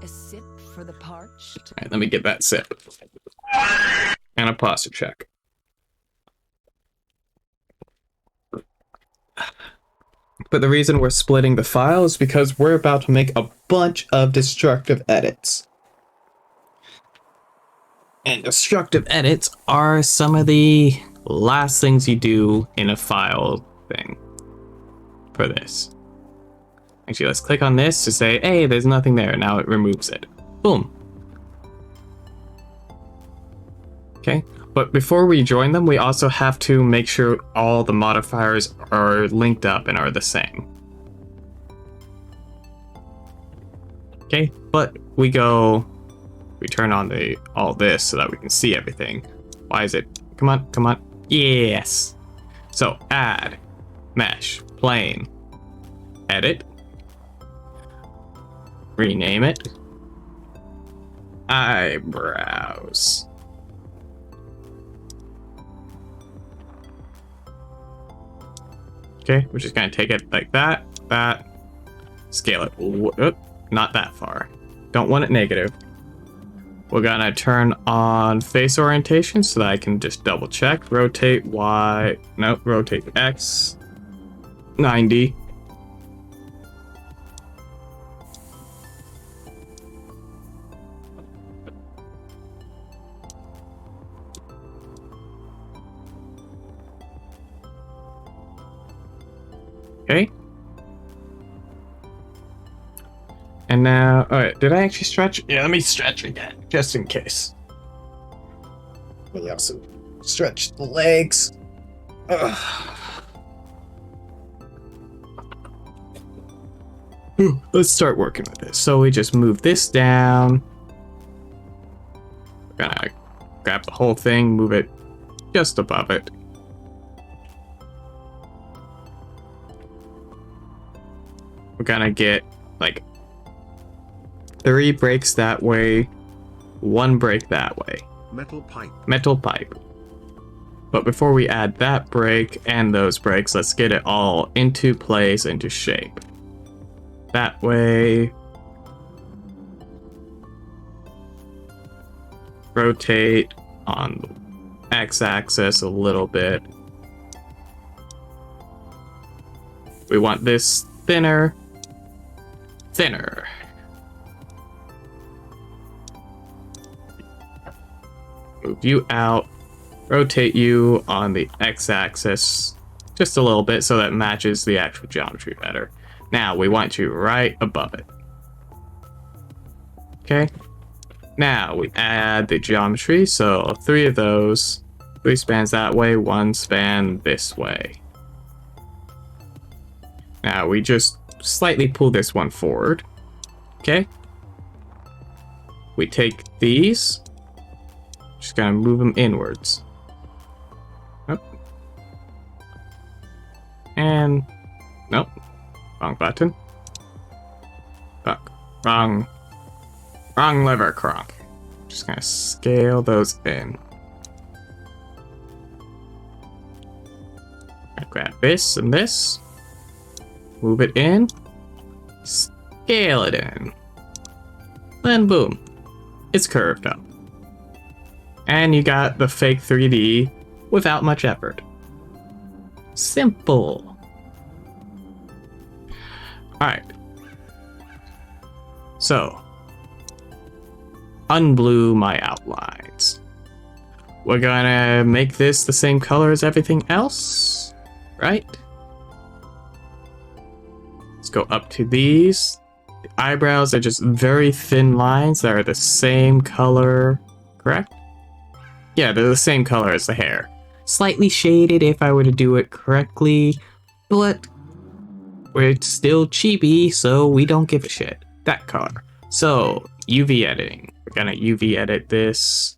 Speaker 4: A sip for the parched.
Speaker 1: Alright, let me get that sip. And a posture check. But the reason we're splitting the file is because we're about to make a bunch of destructive edits. And destructive edits are some of the last things you do in a file thing for this. Actually, let's click on this to say, hey, there's nothing there. Now it removes it. Boom. Okay, but before we join them, we also have to make sure all the modifiers are linked up and are the same. Okay, but we turn on all this so that we can see everything. Why is it? Come on, come on. Yes. So add, mesh, plane, edit, rename it, eyebrows. Okay, we're just gonna take it like that, scale it, not that far. Don't want it negative. We're gonna turn on face orientation so that I can just double check. Rotate Y, no, rotate X. 90. Okay. And now, alright, did I actually stretch? Yeah, let me stretch again, just in case. Let me also stretch the legs. Ugh. Ooh, let's start working with this. So we just move this down. We're gonna grab the whole thing, move it just above it. We're gonna get like 3 breaks that way, 1 break that way.
Speaker 2: Metal pipe.
Speaker 1: Metal pipe. But before we add that break and those breaks, let's get it all into place, into shape. That way. Rotate on the x-axis a little bit. We want this thinner. Thinner. Move you out. Rotate you on the x-axis just a little bit so that matches the actual geometry better. Now we want you right above it. Okay. Now we add the geometry. So 3 of those. 3 spans that way, 1 span this way. Now we just slightly pull this one forward. Okay. We take these. Just gonna move them inwards. Nope. And nope. Wrong button. Fuck. Wrong lever, Kronk. Just gonna scale those in. I grab this and this. Move it in. Scale it in. Then boom. It's curved up. And you got the fake 3D without much effort. Simple. Alright. So, unblue my outlines. We're gonna make this the same color as everything else, right? Let's go up to these. The eyebrows are just very thin lines that are the same color, correct? Yeah, they're the same color as the hair. Slightly shaded if I were to do it correctly, but we're still cheapy, so we don't give a shit. That color. So, UV editing. We're gonna UV edit this.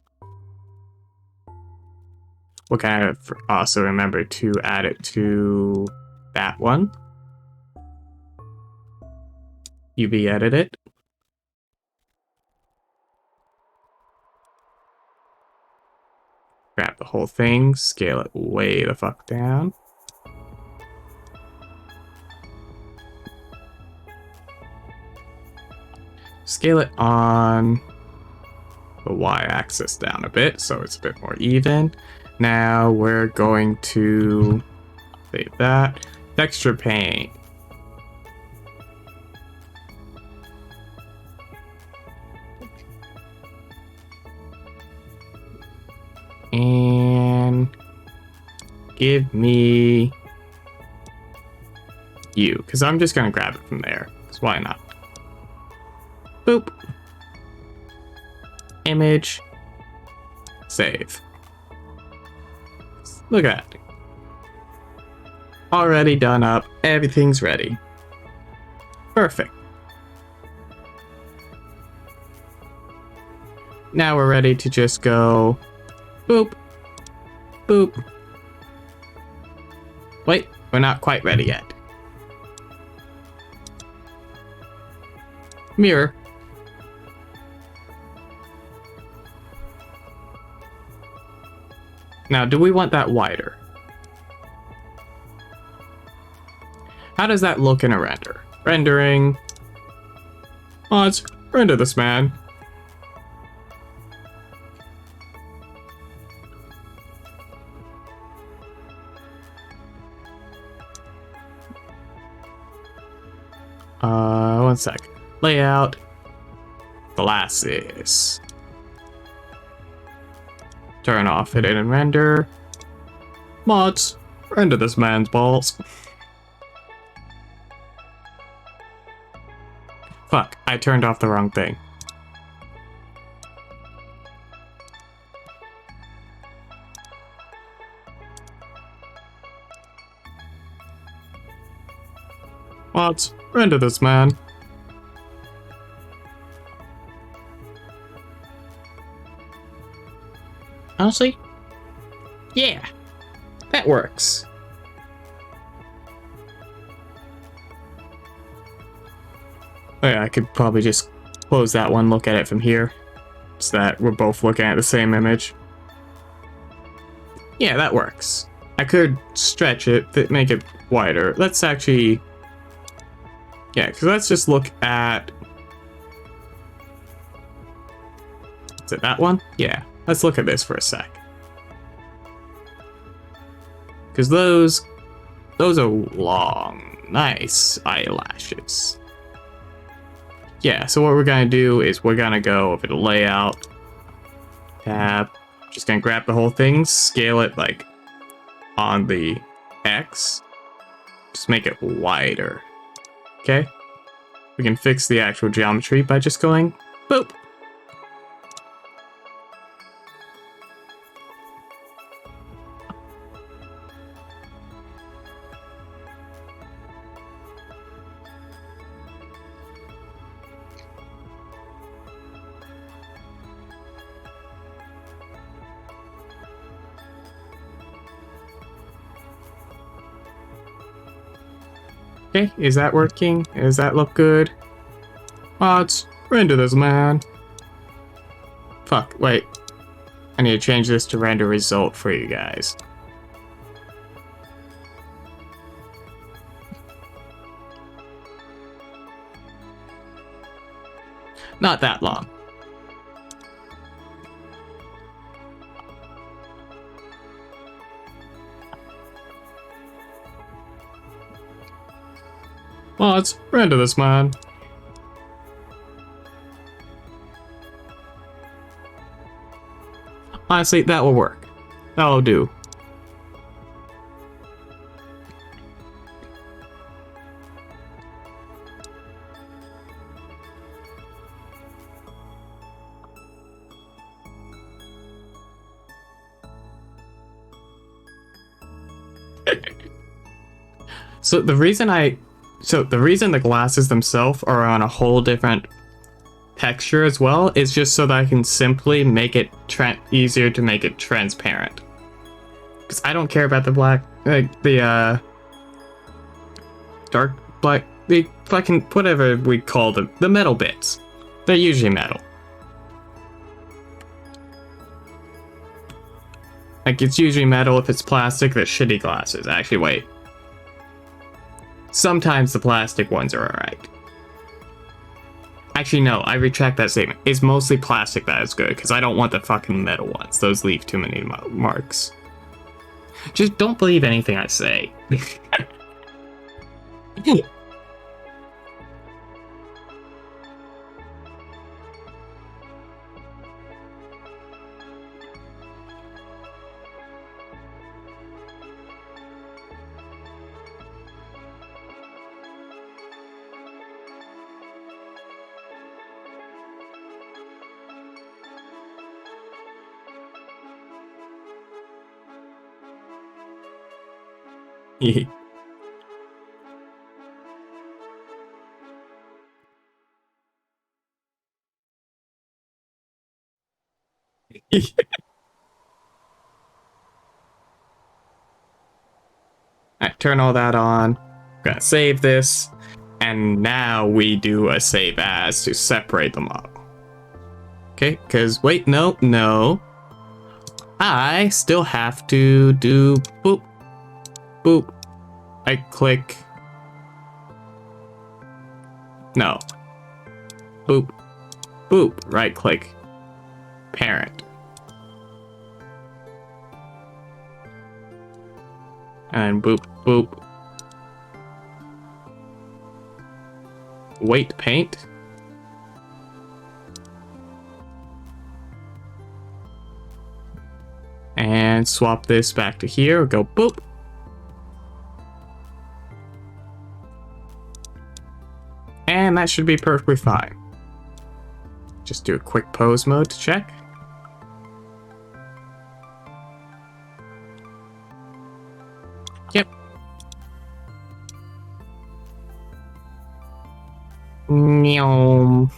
Speaker 1: We're gonna also remember to add it to that one. UV edit it. Grab the whole thing, scale it way the fuck down. Scale it on the y-axis down a bit so it's a bit more even. Now we're going to save that. Texture paint. And give me you, because I'm just gonna grab it from there, because why not? Boop. Image. Save. Look at that. Already done up. Everything's ready. Perfect. Now we're ready to just go boop. Boop. Wait, we're not quite ready yet. Mirror. Now, do we want that wider? How does that look in a render? Rendering. Let's render this man. One sec. Layout. Glasses. Turn off hidden and render. Mods. Render this man's balls. Fuck, I turned off the wrong thing. Mods. Render this man. Honestly? Yeah. That works. Oh yeah, I could probably just close that one, look at it from here. So that we're both looking at the same image. Yeah, that works. I could stretch it, make it wider. Let's actually... Yeah, because let's just look at... Is it that one? Yeah. Let's look at this for a sec. Because those are long, nice eyelashes. Yeah, so what we're gonna do is we're gonna go over to layout, tab, just gonna grab the whole thing, scale it like on the X, just make it wider. Okay? We can fix the actual geometry by just going boop. Okay, is that working? Does that look good? Mods, render this man. Fuck, wait. I need to change this to render result for you guys. Not that long. Mods, render this man. Honestly, that will work. That'll do. So the reason the glasses themselves are on a whole different texture as well is just so that I can simply make it easier to make it transparent. Because I don't care about the black, like the dark black, the fucking whatever we call them, the metal bits. They're usually metal. Like it's usually metal. If it's plastic, they're shitty glasses. Actually, wait. Sometimes the plastic ones are alright. Actually, no, I retract that statement. It's mostly plastic that is good, because I don't want the fucking metal ones. Those leave too many marks. Just don't believe anything I say. Alright, turn all that on. I'm gonna save this. And now we do a save as to separate them up. Okay, because wait, no. I still have to do boop, boop. I click. No. Boop, boop. Right click. Parent. And boop, boop. weight paint. And swap this back to here. Go boop. And that should be perfectly fine. Just do a quick pose mode to check. Yep. Nyom.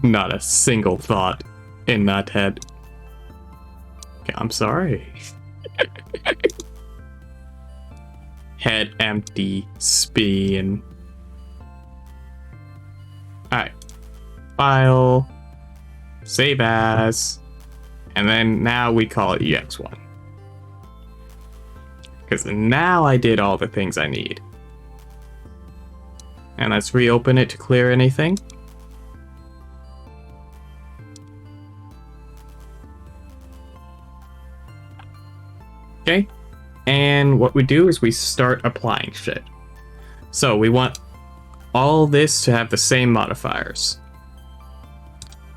Speaker 1: Not a single thought in that head. Okay, I'm sorry. Head empty, spin. Alright. File. Save as. And then now we call it EX1. Because now I did all the things I need. And let's reopen it to clear anything. Okay, and what we do is we start applying shit. So we want all this to have the same modifiers.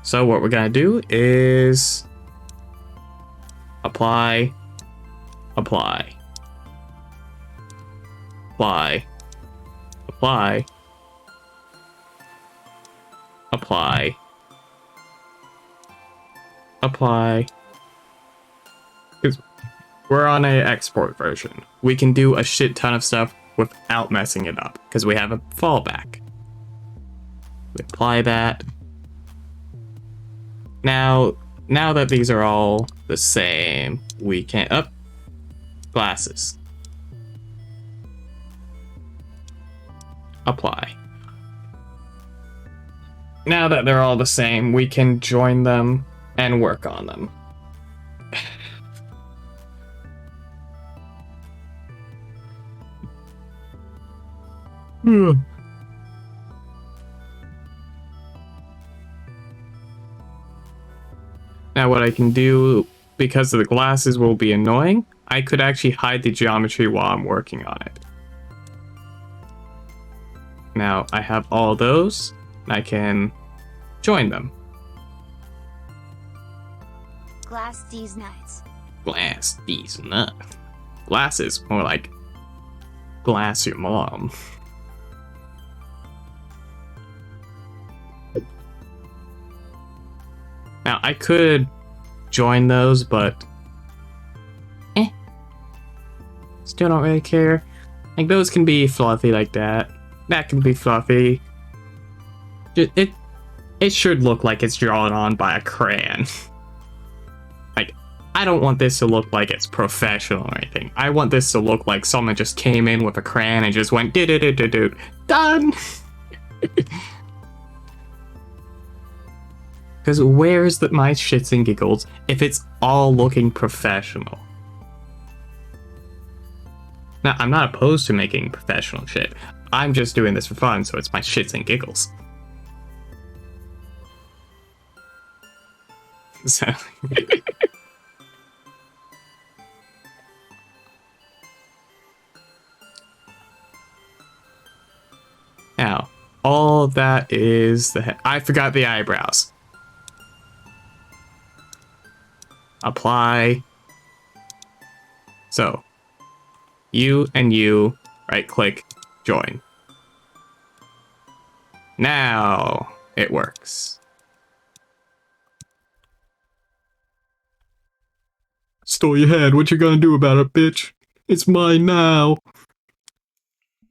Speaker 1: So what we're gonna do is apply, apply, apply, apply, apply, apply. We're on a export version. We can do a shit ton of stuff without messing it up because we have a fallback. We apply that. Now that these are all the same, we can glasses. Apply. Now that they're all the same, we can join them and work on them. Now what I can do, because the glasses will be annoying, I could actually hide the geometry while I'm working on it. Now I have all those, and I can join them.
Speaker 5: Glass these nuts.
Speaker 1: Glass these nuts. Glasses, more like glass your mom. Now, I could join those, but still don't really care. Like, those can be fluffy like that. That can be fluffy. It should look like it's drawn on by a crayon. Like, I don't want this to look like it's professional or anything. I want this to look like someone just came in with a crayon and just went do-do-do-do-do. Done! Because where's my shits and giggles if it's all looking professional? Now, I'm not opposed to making professional shit. I'm just doing this for fun, so it's my shits and giggles. So... Now, all of that is the head. I forgot the eyebrows. Apply. So, you and you, right click, join. Now it works. Stole your head, what you gonna do about it, bitch? It's mine now.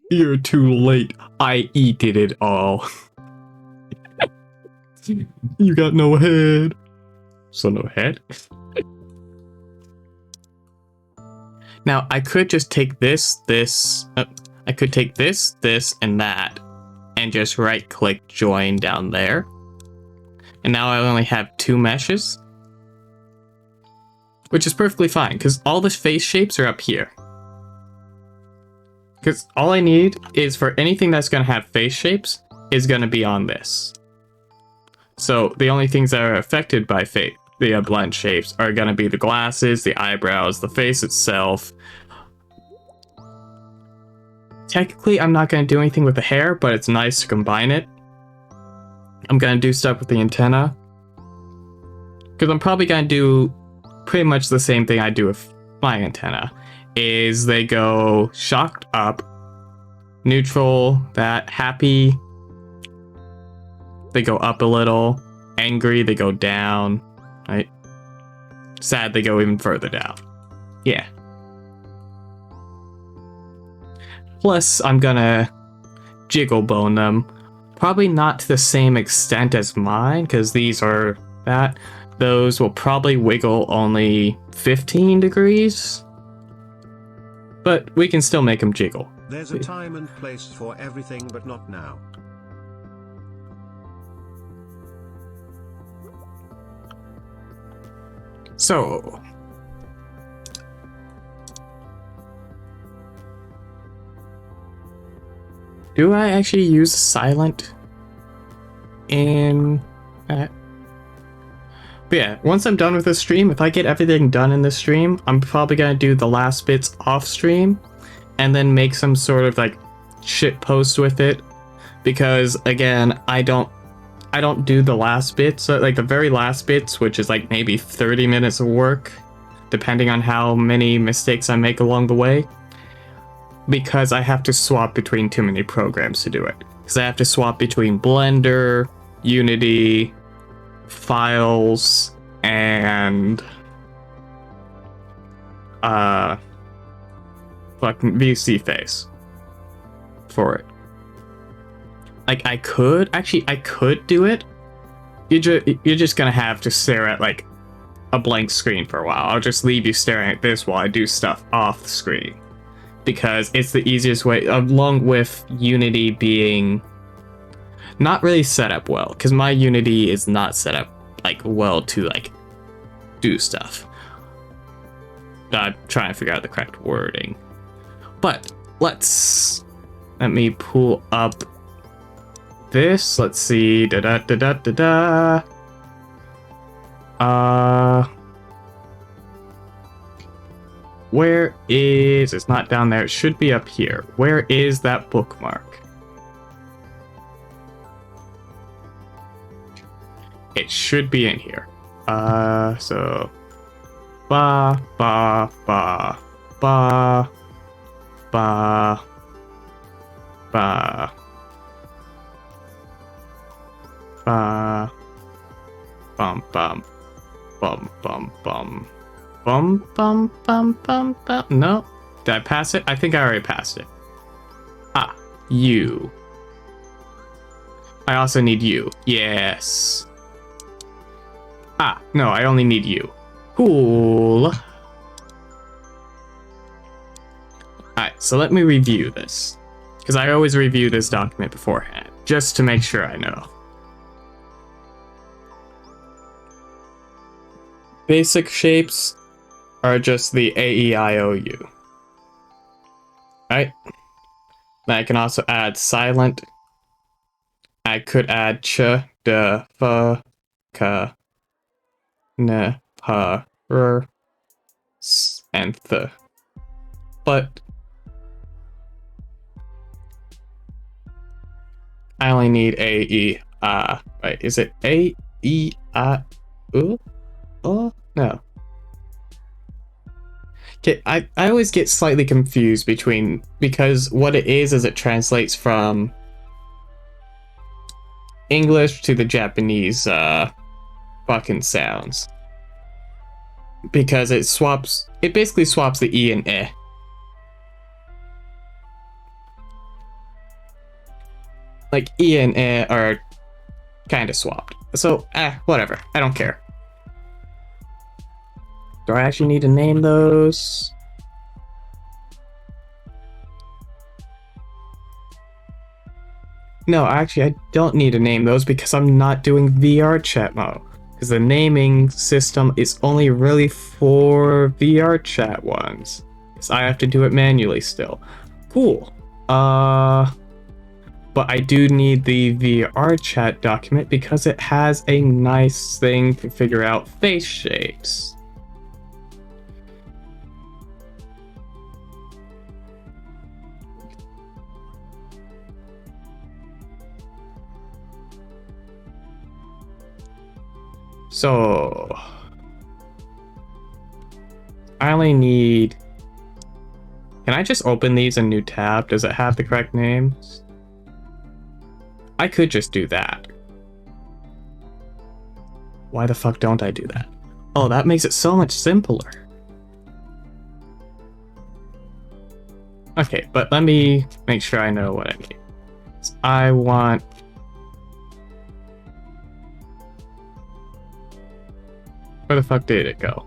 Speaker 1: You're too late, I eated it all. You got no head. So no head? Now, I could just take this, I could take this, and that, and just right-click join down there. And now I only have 2 meshes. Which is perfectly fine, because all the face shapes are up here. Because all I need is for anything that's going to have face shapes is going to be on this. So the only things that are affected by the blend shapes are going to be the glasses, the eyebrows, the face itself. Technically, I'm not going to do anything with the hair, but it's nice to combine it. I'm going to do stuff with the antenna. Because I'm probably going to do pretty much the same thing I do with my antenna. Is they go shocked up, neutral, that, happy, they go up a little, angry, they go down, right? Sad, they go even further down. Yeah. Plus, I'm gonna jiggle bone them. Probably not to the same extent as mine, because these are that. Those will probably wiggle only 15 degrees. But we can still make them jiggle.
Speaker 2: There's a time and place for everything, but not now.
Speaker 1: So, do I actually use silent in that? But yeah, once I'm done with this stream, if I get everything done in this stream, I'm probably gonna do the last bits off stream and then make some sort of like shit post with it, because again, I don't do the last bits, like the very last bits, which is like maybe 30 minutes of work, depending on how many mistakes I make along the way, because I have to swap between too many programs to do it. Because I have to swap between Blender, Unity, Files, and fucking VC Face for it. Like, I could do it. You're just gonna have to stare at like a blank screen for a while. I'll just leave you staring at this while I do stuff off the screen, because it's the easiest way, along with Unity being not really set up well, because my Unity is not set up like well to like do stuff. I'm trying to figure out the correct wording, but let me pull up this. Let's see. Where is, it's not down there, it should be up here. Where is that bookmark? It should be in here. So ba ba ba ba ba ba ba bum bum bum bum bum bum bum bum bum bum. No, did I pass it? I think I already passed it. Ah, you. I also need you. Yes. Ah, no, I only need you. Cool. Alright, so let me review this, because I always review this document beforehand, just to make sure I know. Basic shapes are just the A-E-I-O-U. Right? Then I can also add silent. I could add ch, d, f, k, n, h, r, s, and th. But I only need A, E, right, is it A, E, I, U? Oh, no. Okay, I always get slightly confused because what it is it translates from English to the Japanese, fucking sounds. Because it basically swaps the E and E. Like, E and E are kind of swapped. So, whatever. I don't care. Do I actually need to name those? No, actually, I don't need to name those because I'm not doing VR chat mode. Because the naming system is only really for VR chat ones. So I have to do it manually still. Cool. but I do need the VR chat document because it has a nice thing to figure out face shapes. So I only need... Can I just open these in new tab? Does it have the correct names? I could just do that. Why the fuck don't I do that? Oh, that makes it so much simpler. Okay, but let me make sure I know what I need. So I want... Where the fuck did it go?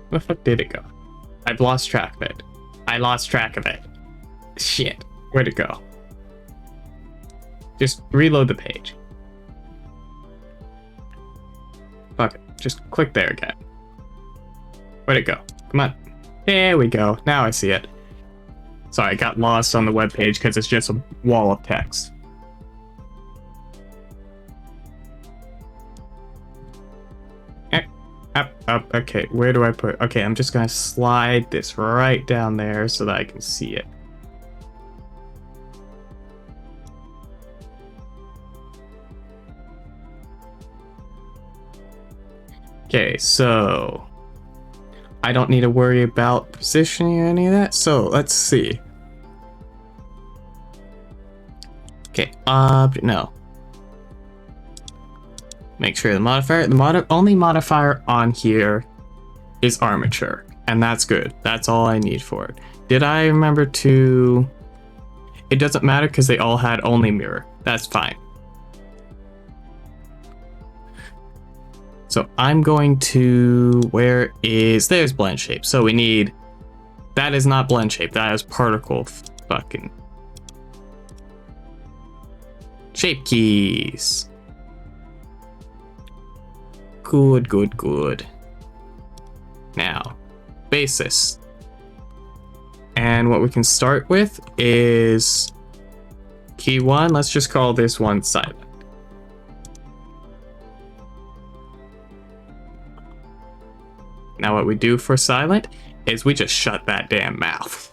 Speaker 1: Where the fuck did it go? I've lost track of it. I lost track of it. Shit. Where'd it go? Just reload the page. Fuck it. Just click there again. Where'd it go? Come on. There we go. Now I see it. Sorry, I got lost on the web page because it's just a wall of text. Up. Okay, where do I put... Okay, I'm just gonna slide this right down there so that I can see it. Okay, so... I don't need to worry about positioning or any of that, so let's see. Okay, no. Make sure the modifier, only modifier on here is armature, and that's good. That's all I need for it. Did I remember to... It doesn't matter because they all had only mirror. That's fine. So I'm going to... Where is... There's blend shape. So we need... That is not blend shape. That is particle fucking... Shape keys. Good. Now, basis. And what we can start with is key 1. Let's just call this one silent. Now what we do for silent is we just shut that damn mouth.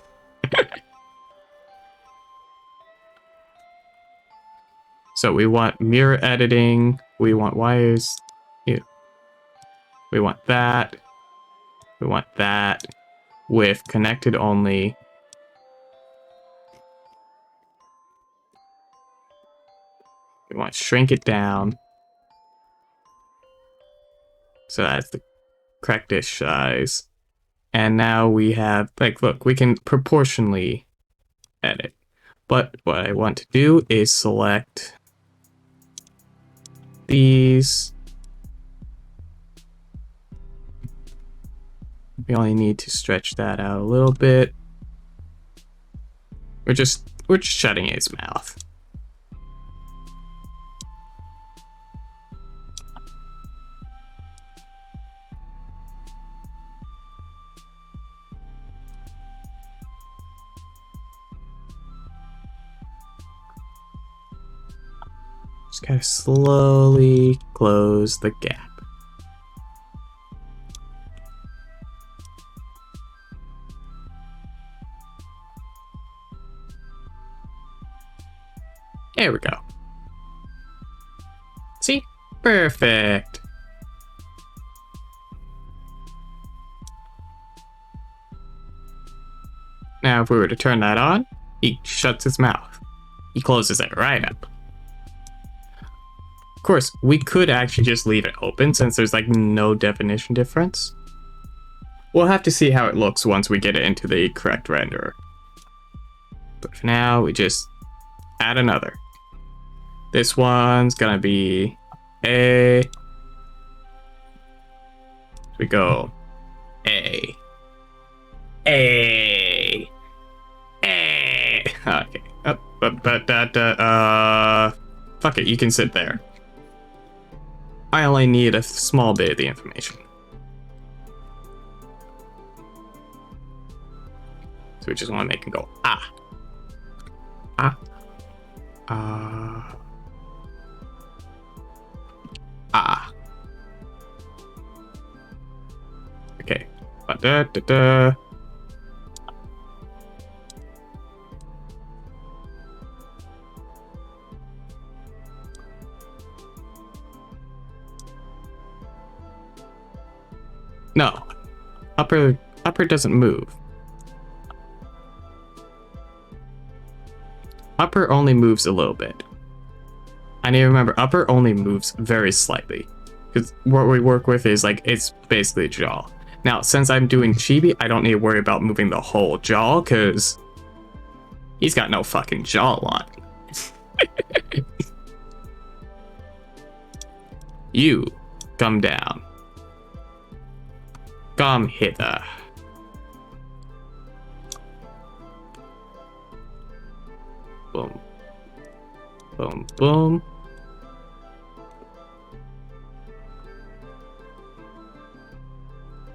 Speaker 1: So we want mirror editing, we want wires, we want that with connected only. We want to shrink it down. So that's the correct-ish size. And now we have, like, look, we can proportionally edit. But what I want to do is select these. We only need to stretch that out a little bit. We're just shutting its mouth. Just kind of slowly close the gap. There we go. See? Perfect. Now if we were to turn that on, he shuts his mouth. He closes it right up. Of course, we could actually just leave it open since there's like no definition difference. We'll have to see how it looks once we get it into the correct renderer. But for now, we just add another. This one's gonna be A. We go A. A. A. Okay. Fuck it, you can sit there. I only need a small bit of the information. So we just want to make it go, ah. Ah. Ah. Okay. Ba-da-da-da. No. Upper doesn't move. Upper only moves a little bit. I need to remember, upper only moves very slightly. Because what we work with is like, it's basically jaw. Now, since I'm doing Chibi, I don't need to worry about moving the whole jaw, because he's got no fucking jawline. You, come down. Come hither. Boom. Boom, boom.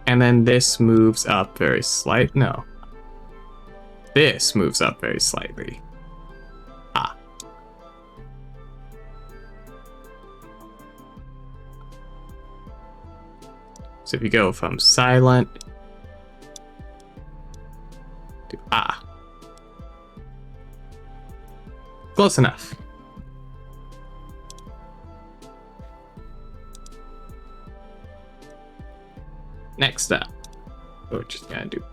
Speaker 1: And then this moves up very slight. No. This moves up very slightly. Ah. So if you go from silent to ah. Close enough. Next up, we're just gonna do.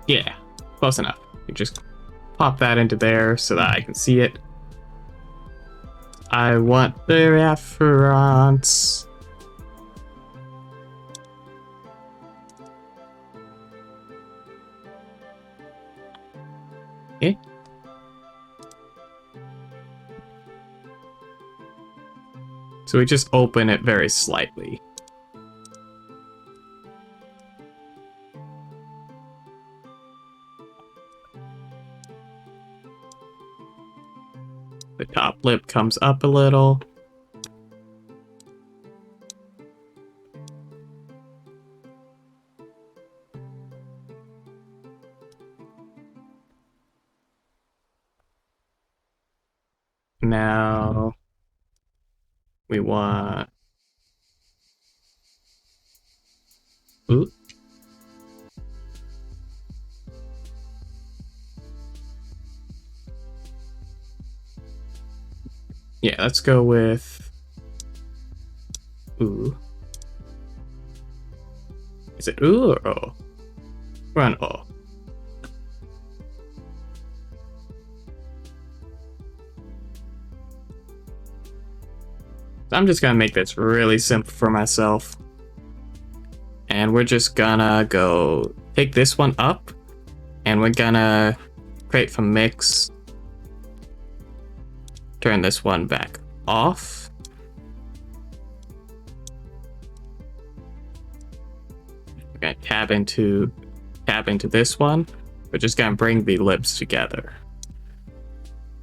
Speaker 1: Yeah, close enough. You just pop that into there so that I can see it. I want the reference. Okay. So we just open it very slightly. The top lip comes up a little. Now we want. Ooh. Yeah, let's go with. Ooh. Is it ooh or oh? We're on oh. I'm just gonna make this really simple for myself. And we're just gonna go take this one up, and we're gonna create from mix. Turn this one back off. We're gonna tab into this one. We're just gonna bring the lips together.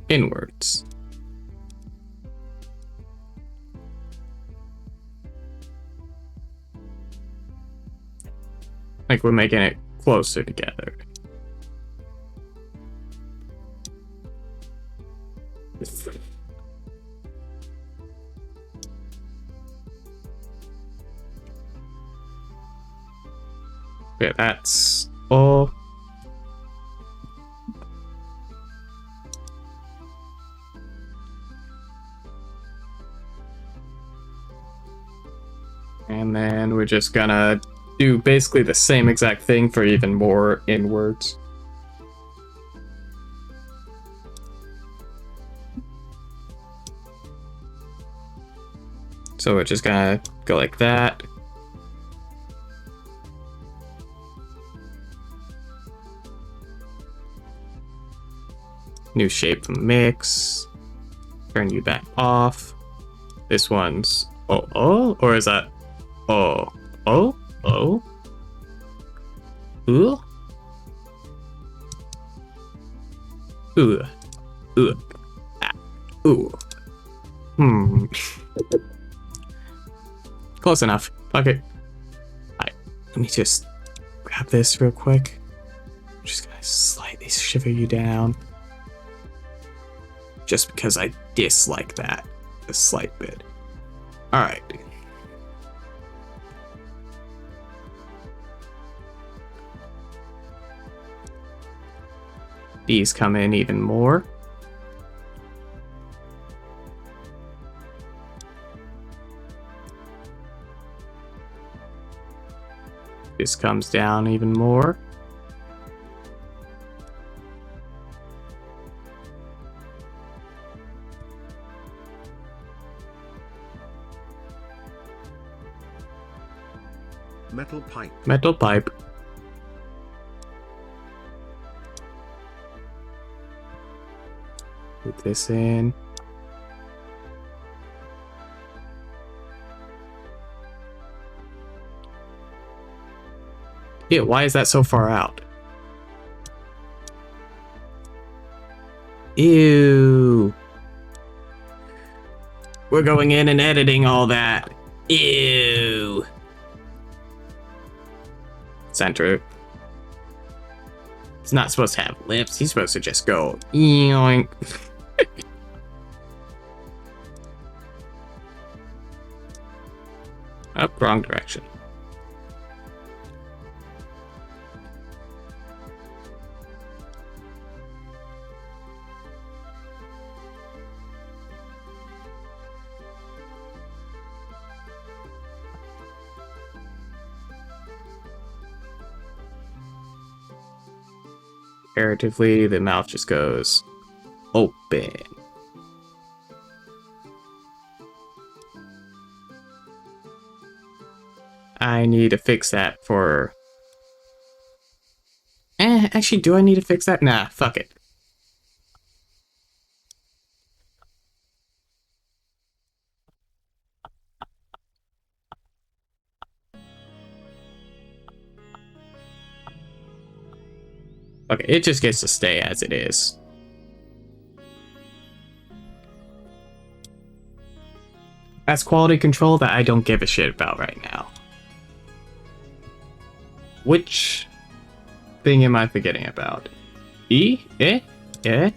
Speaker 1: Inwards. Like we're making it closer together. Okay, that's all. And then we're just gonna do basically the same exact thing for even more inwards. So we're just gonna go like that. New shape from mix. Turn you back off. This one's oh, or is that oh? Ooh. Ooh. Ooh. Ah. Ooh. Close enough. Okay. Alright. Let me just grab this real quick. I'm just gonna slightly shiver you down. Just because I dislike that a slight bit. Alright. These come in even more. This comes down even more.
Speaker 2: Metal pipe.
Speaker 1: Metal pipe. Put this in. Ew, why is that so far out? Ew. We're going in and editing all that. Ew. Center. He's not supposed to have lips. He's supposed to just go yoink. Up, wrong direction. Comparatively, the mouth just goes open. I need to fix that for... actually, do I need to fix that? Nah, fuck it. Okay, it just gets to stay as it is. That's quality control that I don't give a shit about right now. Which thing am I forgetting about? E? Eh? Eh?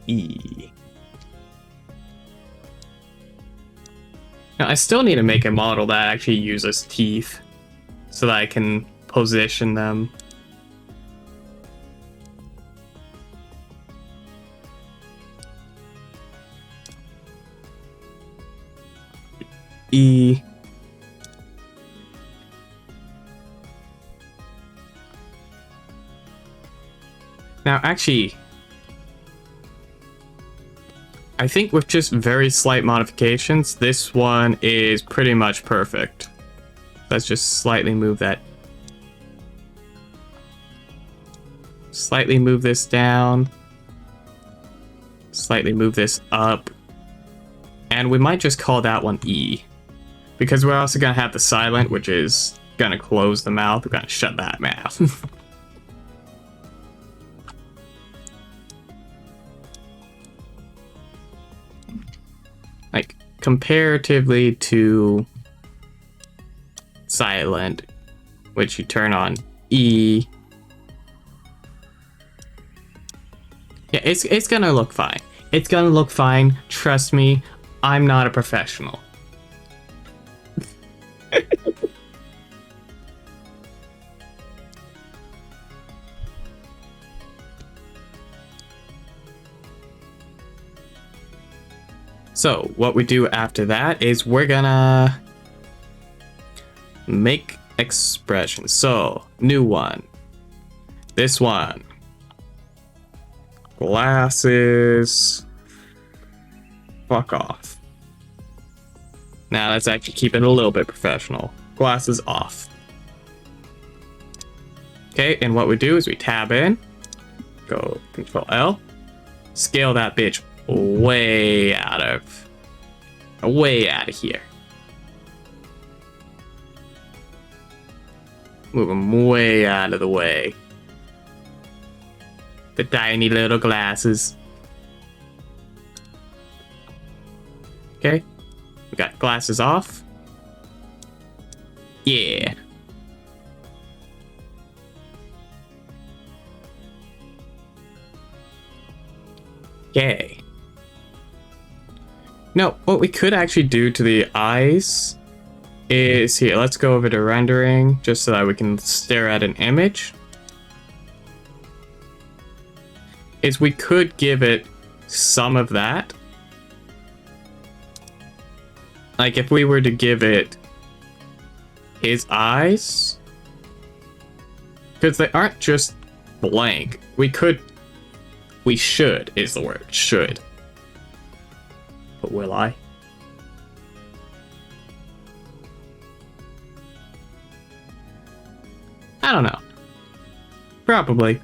Speaker 1: E. Now, I still need to make a model that actually uses teeth so that I can position them. E. Now, actually, I think with just very slight modifications, this one is pretty much perfect. Let's just slightly move that. Slightly move this down. Slightly move this up. And we might just call that one E. Because we're also going to have the silent, which is going to close the mouth. We're going to shut that mouth. Like, comparatively to silent, which you turn on E. Yeah, it's gonna look fine. It's gonna look fine. Trust me, I'm not a professional. So, what we do after that is we're gonna make expressions. So, new one. This one. Glasses. Fuck off. Now, let's actually keep it a little bit professional. glasses off. Okay, and what we do is we tab in, go Control L, scale that bitch way out of here. Move them way out of the way. The tiny little glasses. Okay, we got glasses off. Yeah. Okay. No, what we could actually do to the eyes is here. Let's go over to rendering just so that we can stare at an image. Is we could give it some of that. Like if we were to give it his eyes, because they aren't just blank. We should is the word, should. But will I? I don't know. Probably.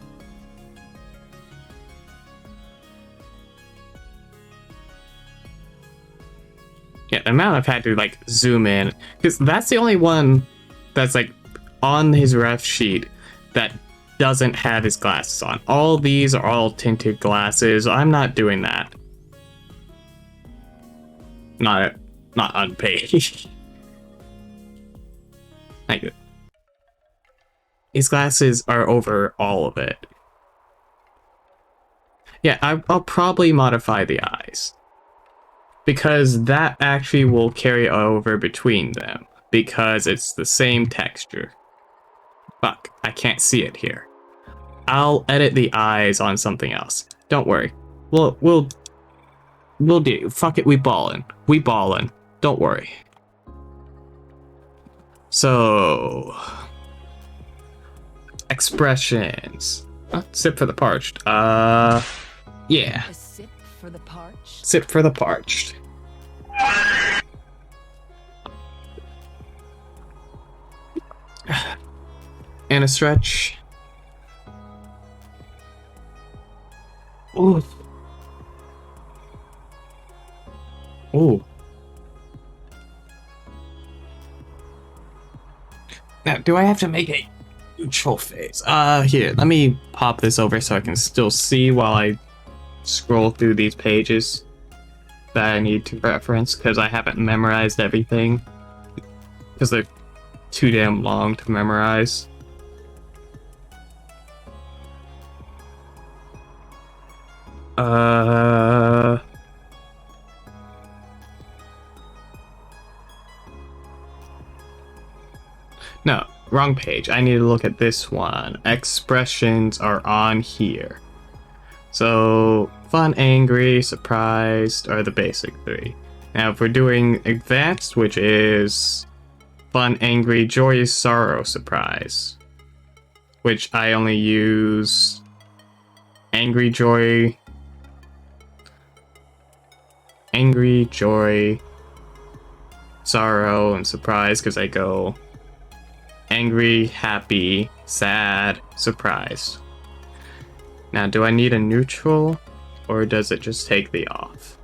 Speaker 1: Yeah, the amount I've had to like zoom in, because that's the only one that's like on his ref sheet that doesn't have his glasses on. All these are all tinted glasses. I'm not doing that. Not unpaid. Thank you. These glasses are over all of it. Yeah, I'll probably modify the eyes, because that actually will carry over between them, because it's the same texture. Fuck, I can't see it here. I'll edit the eyes on something else. Don't worry. We'll do. Fuck it, we ballin'. We ballin'. Don't worry. So, expressions. Sip for the parched. Yeah.
Speaker 4: A sip for the parched.
Speaker 1: Sip for the parched. And a stretch. Ooh. Ooh. Now, do I have to make a neutral face? Here, let me pop this over so I can still see while I scroll through these pages that I need to reference, because I haven't memorized everything. Because they're too damn long to memorize. No, wrong page. I need to look at this one. Expressions are on here. So, fun, angry, surprised are the basic three. Now, if we're doing advanced, which is fun, angry, joyous, sorrow, surprise, which I only use angry, joy, sorrow, and surprise, because I go angry, happy, sad, surprise. Now, do I need a neutral, or does it just take the off?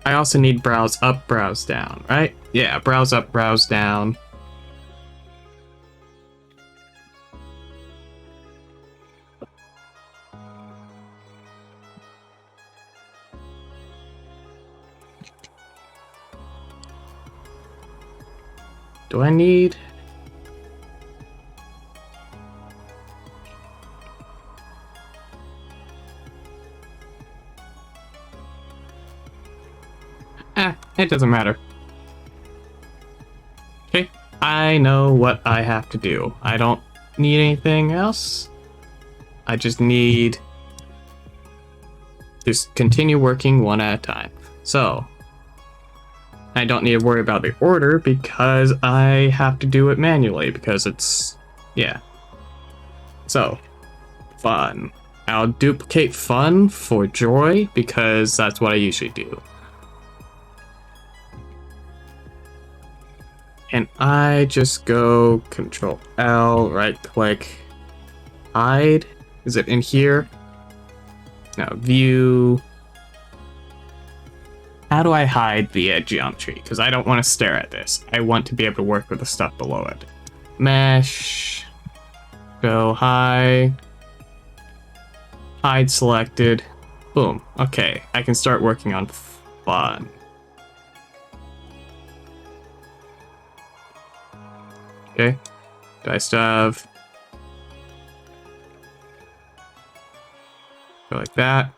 Speaker 1: I also need browse up, browse down, right? Yeah, browse up, browse down. Do I need... it doesn't matter. Okay, I know what I have to do. I don't need anything else. I just need to continue working one at a time. So, I don't need to worry about the order because I have to do it manually because it's, yeah. So, fun. I'll duplicate fun for joy because that's what I usually do. Can I just go Control L, right click, hide? Is it in here? No, view. How do I hide the geometry? Because I don't want to stare at this. I want to be able to work with the stuff below it. Mesh. Go high. Hide selected. Boom. Okay, I can start working on fun. Okay. Do I still have... Go like that.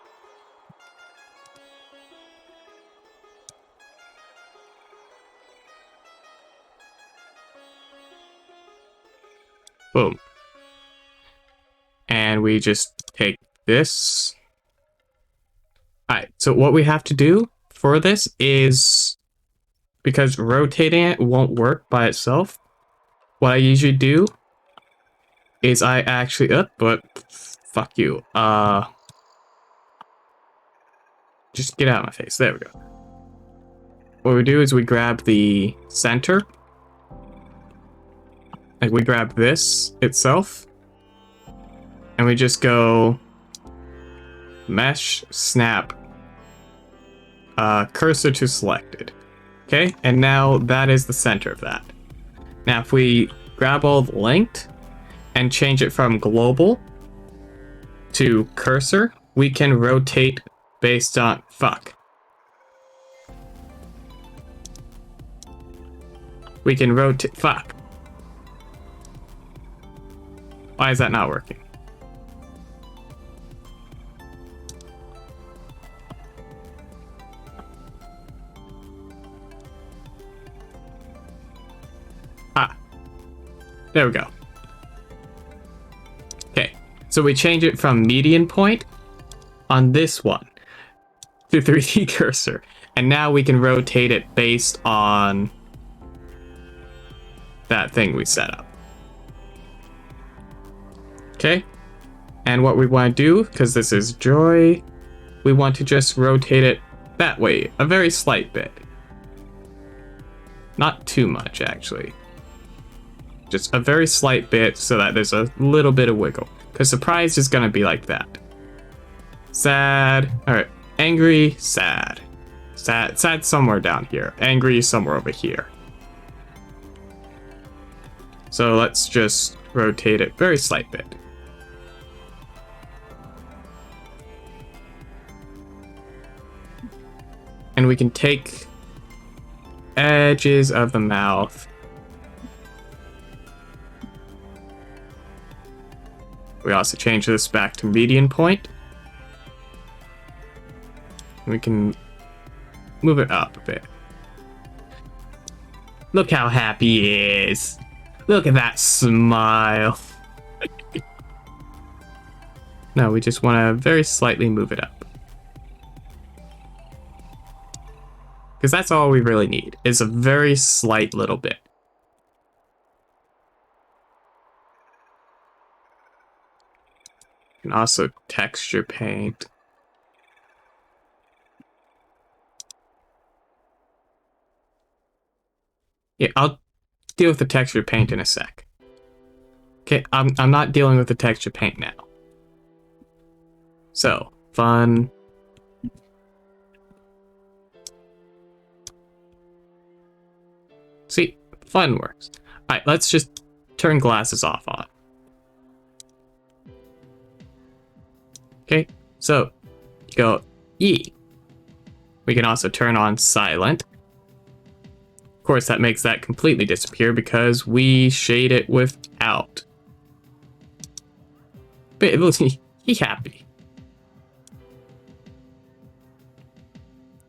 Speaker 1: Boom. And we just take this. Alright, so what we have to do for this is, because rotating it won't work by itself, what I usually do is I actually, but fuck you. Just get out of my face. There we go. What we do is we grab the center. Like we grab this itself. And we just go mesh, snap, cursor to selected. Okay, and now that is the center of that. Now if we grab all the linked and change it from global to cursor, we can rotate based on, we can rotate, Why is that not working? There we go. Okay, so we change it from median point on this one to 3D cursor, and now we can rotate it based on that thing we set up. Okay, and what we want to do, because this is joy, we want to just rotate it that way, a very slight bit. Not too much, actually. Just a very slight bit so that there's a little bit of wiggle. Because surprise is going to be like that. Sad. Alright. Angry. Sad. Sad. Sad somewhere down here. Angry somewhere over here. So let's just rotate it very slight bit. And we can take edges of the mouth. We also change this back to median point. We can move it up a bit. Look how happy he is. Look at that smile. No, we just want to very slightly move it up. Because that's all we really need, is a very slight little bit. You can also texture paint. Yeah, I'll deal with the texture paint in a sec. Okay, I'm not dealing with the texture paint now. So, fun. See, fun works. Alright, let's just turn glasses off on. Okay, so you go E. We can also turn on silent. Of course, that makes that completely disappear because we shade it without. But he happy.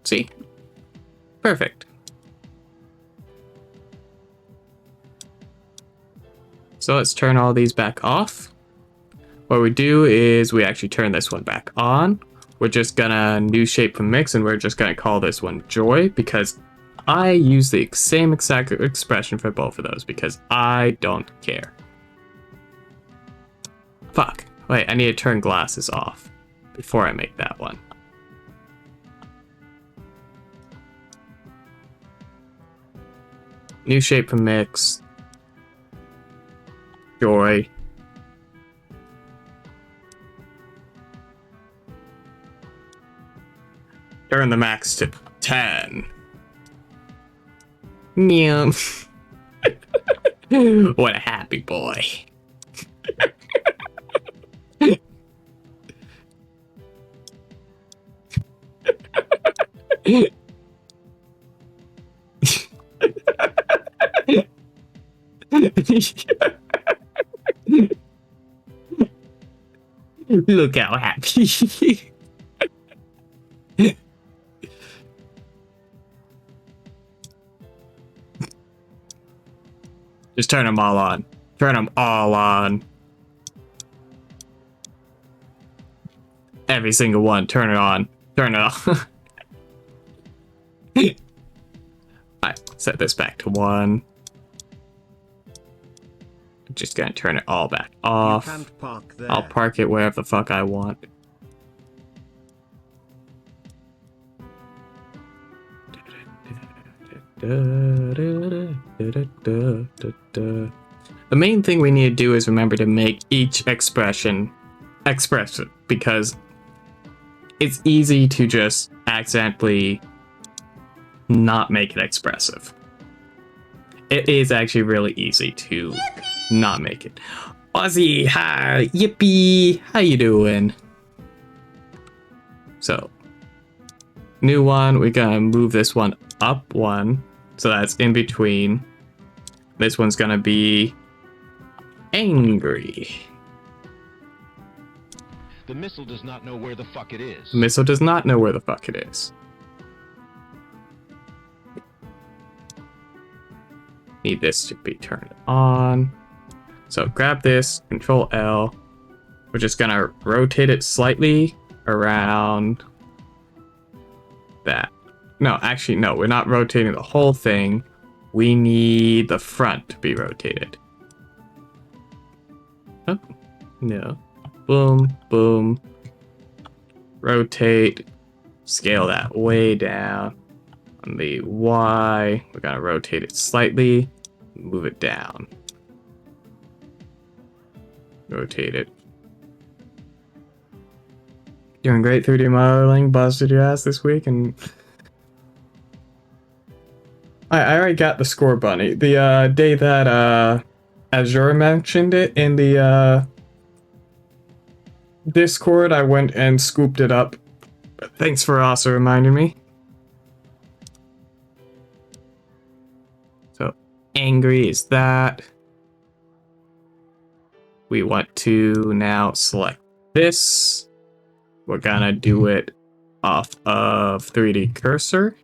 Speaker 1: See? Perfect. So let's turn all these back off. What we do is we actually turn this one back on. We're just gonna new shape from mix and we're just gonna call this one joy because I use the same exact expression for both of those because I don't care. Fuck. Wait, I need to turn glasses off before I make that one. New shape from mix. Joy. Turn the max to 10. Meow. What a happy boy. Look how happy. Just turn them all on. Turn them all on. Every single one. Turn it on. Turn it off. Alright, set this back to 1. Just gonna turn it all back off.
Speaker 2: You can't park there.
Speaker 1: I'll park it wherever the fuck I want. The main thing we need to do is remember to make each expression expressive, because it's easy to just accidentally not make it expressive. It is actually really easy to not make it. Ozzy, hi, yippee, how you doing? So, new one, we're gonna move this one up 1, so that's in between. This one's gonna be angry.
Speaker 3: The missile does not know where the fuck it is.
Speaker 1: The missile does not know where the fuck it is. Need this to be turned on. So grab this, Control L. We're just gonna rotate it slightly around that. No, actually, no, we're not rotating the whole thing. We need the front to be rotated. Oh, no. Boom, boom. Rotate. Scale that way down. On the Y, we're gonna rotate it slightly. Move it down. Rotate it. Doing great 3D modeling. Busted your ass this week, and I already got the score, Bunny. The day that Azure mentioned it in the Discord, I went and scooped it up. Thanks for also reminding me. So angry is that. We want to now select this. We're gonna do it off of 3D cursor.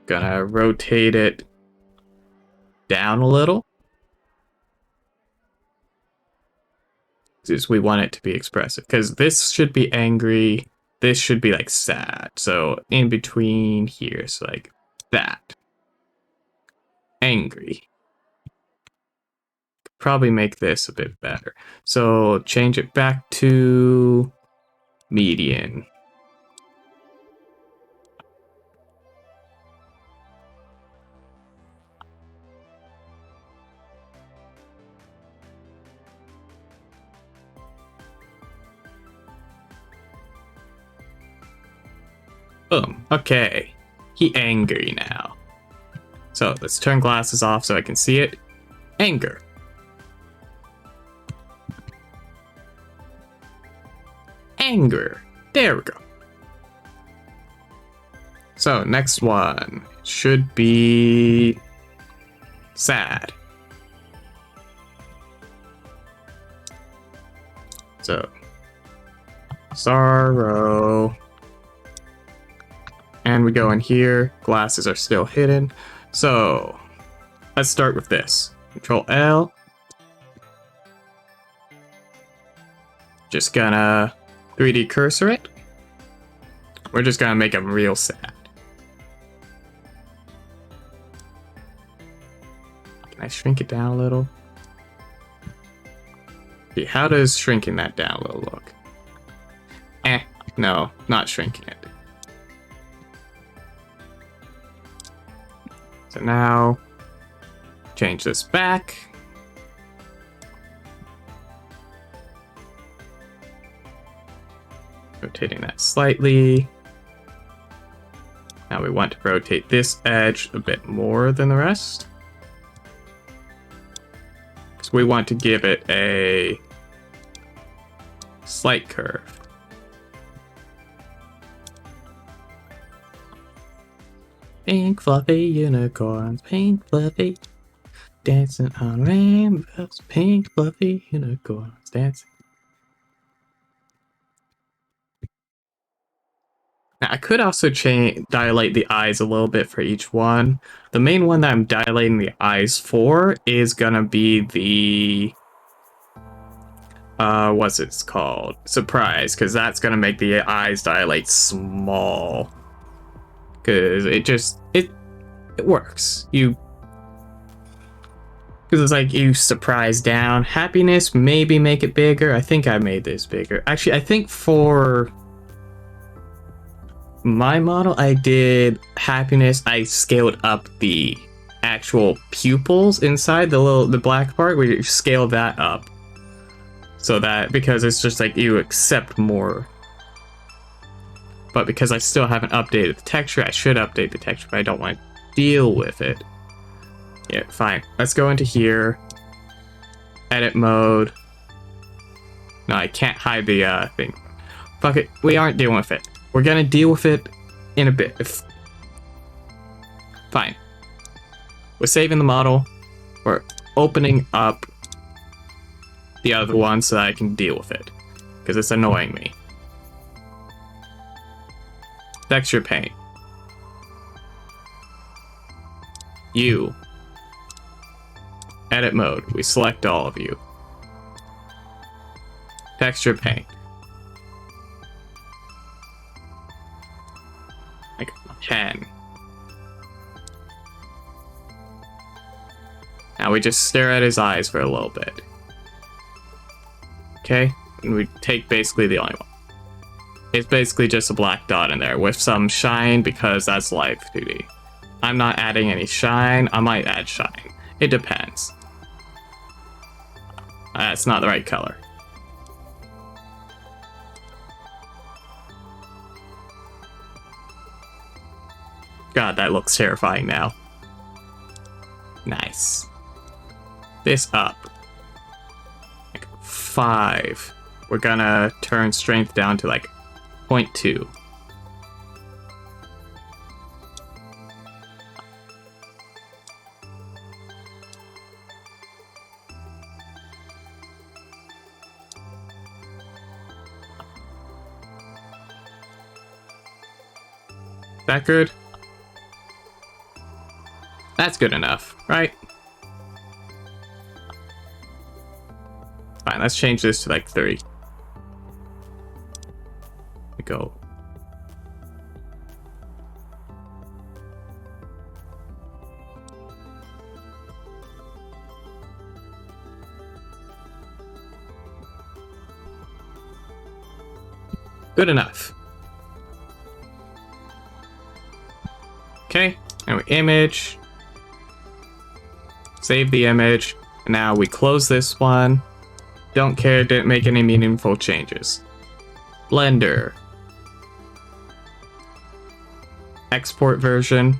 Speaker 1: Gonna rotate it down a little. Because we want it to be expressive. Because this should be angry. This should be like sad. So in between here, so like that. Angry. Probably make this a bit better. So change it back to median. Boom. Okay. He angry now. So let's turn glasses off so I can see it. Anger. Anger. There we go. So next one should be sad. So sorrow. And we go in here. Glasses are still hidden. So let's start with this. Control L. Just gonna 3D cursor it. We're just gonna make him real sad. Can I shrink it down a little? See, how does shrinking that down a little look? No, not shrinking it. So now Change this back. Rotating that slightly. Now we want to rotate this edge a bit more than the rest. Because we want to give it a slight curve. Pink fluffy unicorns, pink fluffy, dancing on rainbows, pink fluffy unicorns, dancing. Now, I could also dilate the eyes a little bit for each one. The main one that I'm dilating the eyes for is gonna be the what's it called? Surprise, because that's gonna make the eyes dilate small. Because it works. Because it's like you surprise down. Happiness, maybe make it bigger. I think I made this bigger. Actually, I think for my model, I did happiness. I scaled up the actual pupils inside the black part. We scaled that up so that because it's just like you accept more. But because I still haven't updated the texture, I should update the texture, but I don't want to deal with it. Yeah, fine. Let's go into here. Edit mode. No, I can't hide the thing. Fuck it. We aren't dealing with it. We're gonna deal with it in a bit. Fine. We're saving the model. We're opening up the other one so that I can deal with it. Because it's annoying me. Texture paint. You. Edit mode. We select all of you. Texture paint. Like 10. Now we just stare at his eyes for a little bit. Okay? And we take basically the only one. It's basically just a black dot in there with some shine because that's live 2D. I'm not adding any shine. I might add shine. It depends. That's not the right color. God, that looks terrifying now. Nice. This up. Like 5. We're gonna turn strength down to like 0.2. That good? That's good enough, right? Fine, let's change this to like 30. Go. Good enough. Okay, and we image. Save the image. And now we close this one. Don't care, didn't make any meaningful changes. Blender. Export version.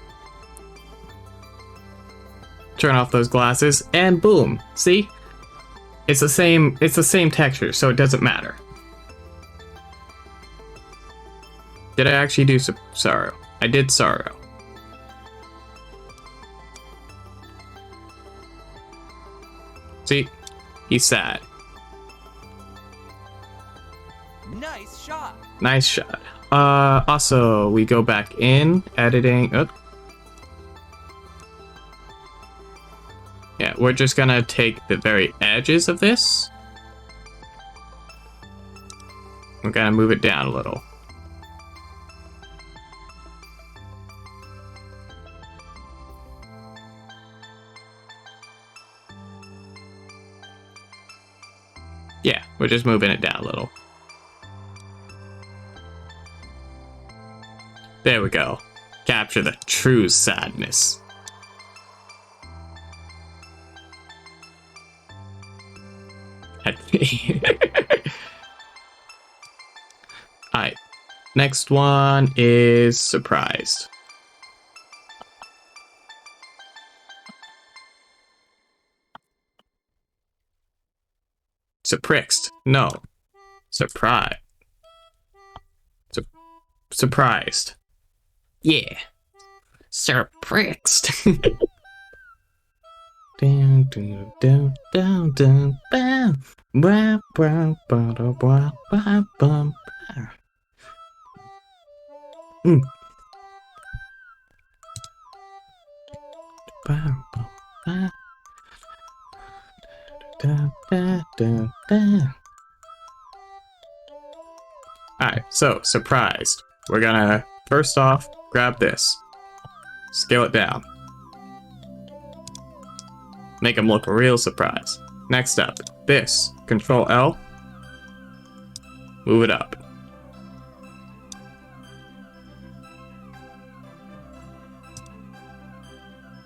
Speaker 1: Turn off those glasses and boom. See? It's the same texture, so it doesn't matter. Did I actually do sorrow? I did sorrow. See? He's sad.
Speaker 6: Nice shot.
Speaker 1: Nice shot. Also, we go back in, editing. Oh. Yeah, we're just gonna take the very edges of this. We're gonna move it down a little. Yeah, we're just moving it down a little. There we go. Capture the true sadness. Alright. Next one is surprised. Surprised. No. Surprise. Surprised. Yeah. Surprised. Down, down, down, down, down, down. Wah, wah, wah, wah, wah, wah, wah. Mm. Wah, wah, wah. Da, da, da, da. Alright, so surprised. We're gonna first off grab this, scale it down, make them look real surprised. Next up, this, Control L, move it up.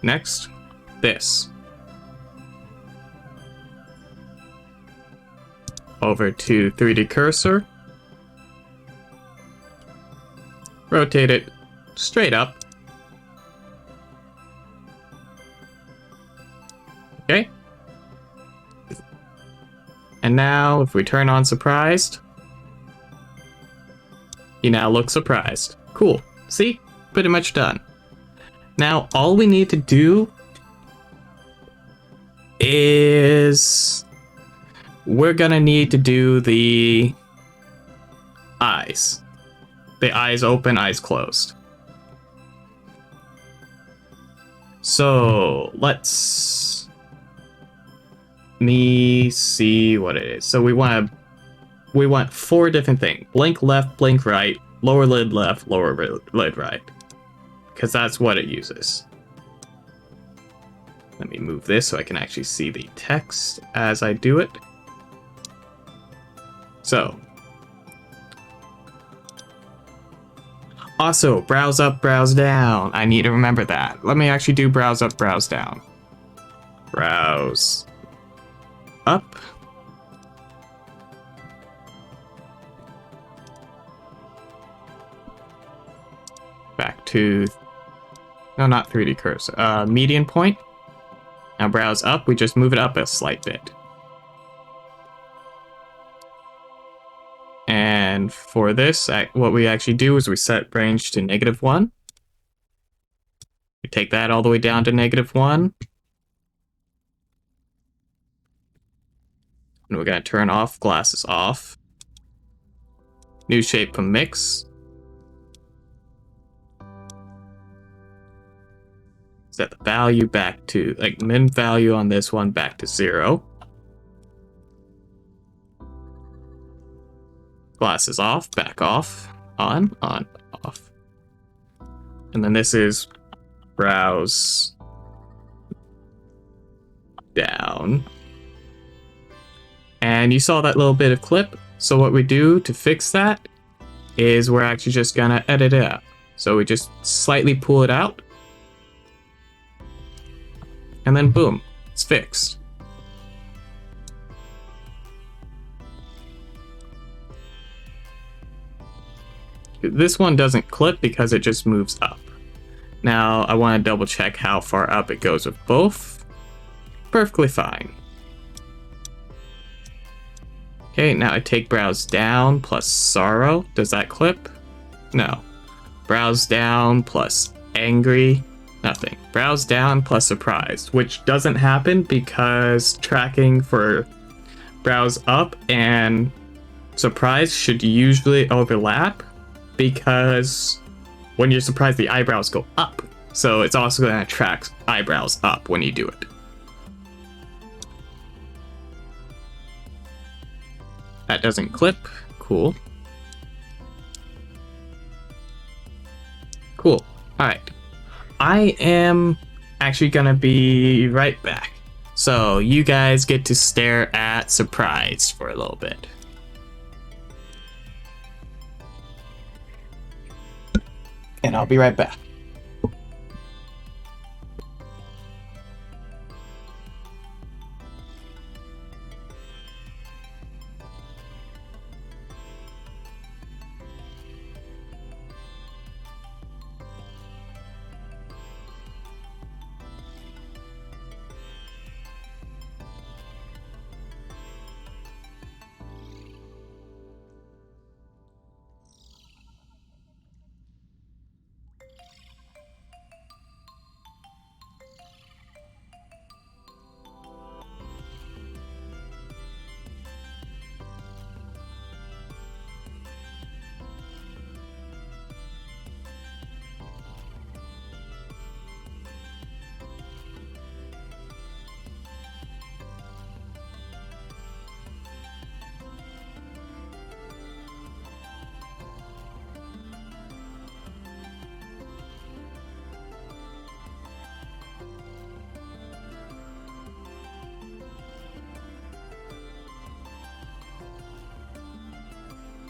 Speaker 1: Next, this. Over to 3D cursor. Rotate it straight up. Okay. And now, if we turn on surprised, you now look surprised. Cool. See? Pretty much done. Now, all we need to do is we're gonna need to do the eyes. The eyes open, eyes closed. So let's me see what it is. So we want 4 different things: blink left, blink right, lower lid left, lower lid right, because that's what it uses. Let me move this so I can actually see the text as I do it. So, also, browse up, browse down. I need to remember that. Let me actually do browse up, browse down. Browse up. Back to, no, not 3D cursor, median point. Now browse up, we just move it up a slight bit. And for this, what we actually do is we set range to -1. We take that all the way down to -1. And we're going to turn off glasses off. New shape from mix. Set the value back to, like, min value on this one back to 0. Glasses off, back off, on, off. And then this is browse down. And you saw that little bit of clip. So what we do to fix that is we're actually just gonna edit it out. So we just slightly pull it out. And then boom, it's fixed. This one doesn't clip because it just moves up. Now I want to double check how far up it goes with both. Perfectly fine. Okay, now I take browse down plus sorrow. Does that clip? No. Browse down plus angry. Nothing. Browse down plus surprised, which doesn't happen because tracking for browse up and surprise should usually overlap, because when you're surprised, the eyebrows go up. So it's also going to track eyebrows up when you do it. That doesn't clip. Cool. Cool. Alright. I am actually going to be right back. So you guys get to stare at surprise for a little bit. And I'll be right back.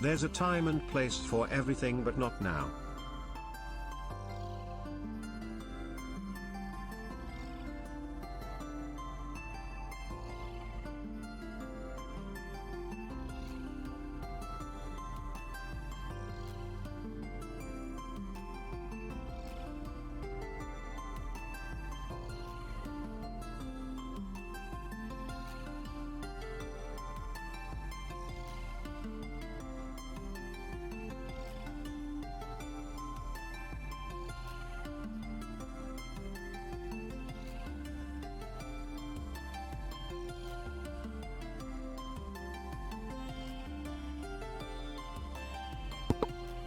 Speaker 2: There's a time and place for everything, but not now.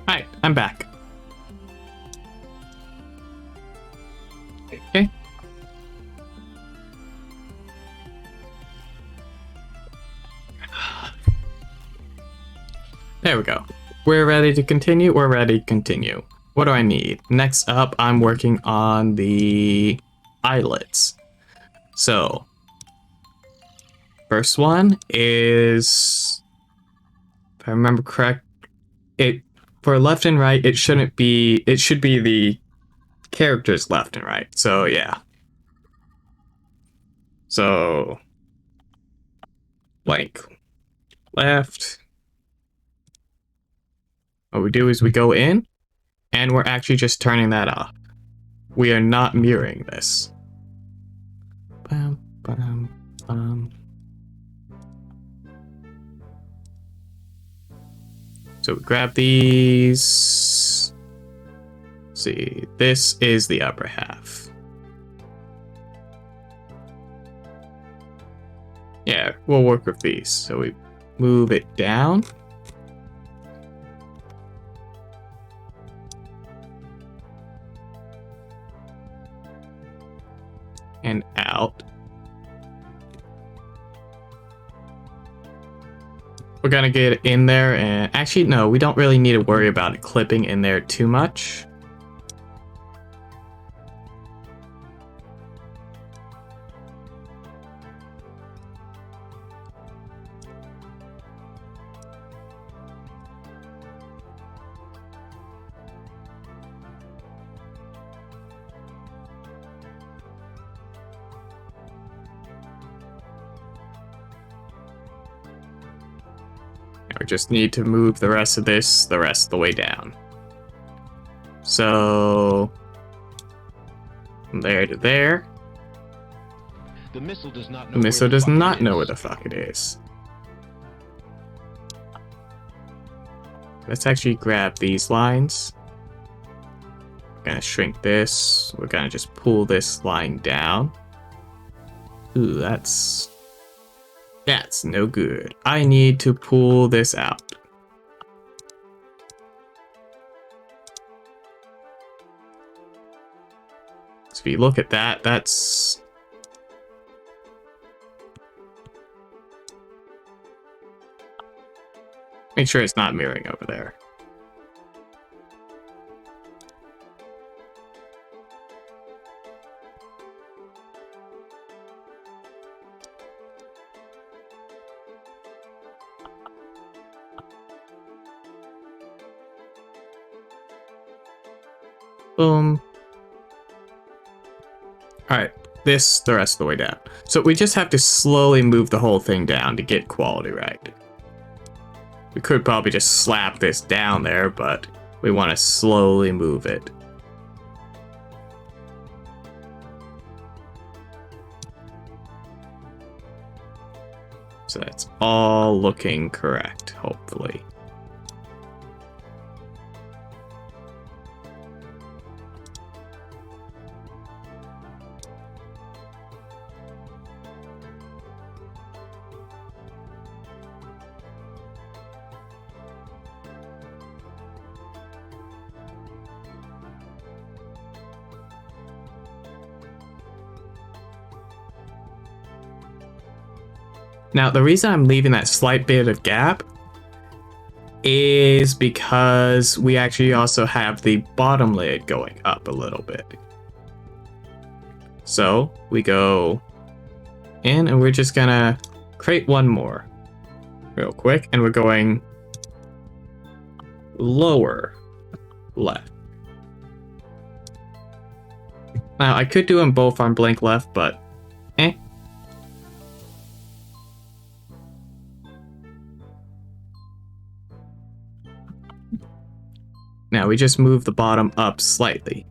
Speaker 1: Alright, I'm back. Okay. There we go. We're ready to continue. We're ready to continue. What do I need? Next up, I'm working on the eyelets. So, first one is, if I remember correct, for left and right, it should be the characters left and right. So yeah. So like left. What we do is we go in and we're actually just turning that off. We are not mirroring this. Bam, bam, bam. So we grab these. Let's see, this is the upper half. Yeah, we'll work with these. So we move it down. And out. We're gonna get it in there, and actually no, we don't really need to worry about it clipping in there too much. We just need to move the rest of this the rest of the way down. So, from there to there.
Speaker 3: The missile does not know
Speaker 1: The missile does not know where
Speaker 3: the
Speaker 1: the fuck it is. Let's actually grab these lines. We're gonna shrink this. We're gonna just pull this line down. Ooh, that's no good. I need to pull this out. So if you look at that, that's... Make sure it's not mirroring over there. Boom. Alright, this the rest of the way down. So we just have to slowly move the whole thing down to get quality right. We could probably just slap this down there, but we want to slowly move it. So that's all looking correct, hopefully. Now, the reason I'm leaving that slight bit of gap is because we actually also have the bottom lid going up a little bit. So we go in and we're just gonna create one more real quick, and we're going lower left. Now, I could do them both on blank left, but eh. Now we just move the bottom up slightly.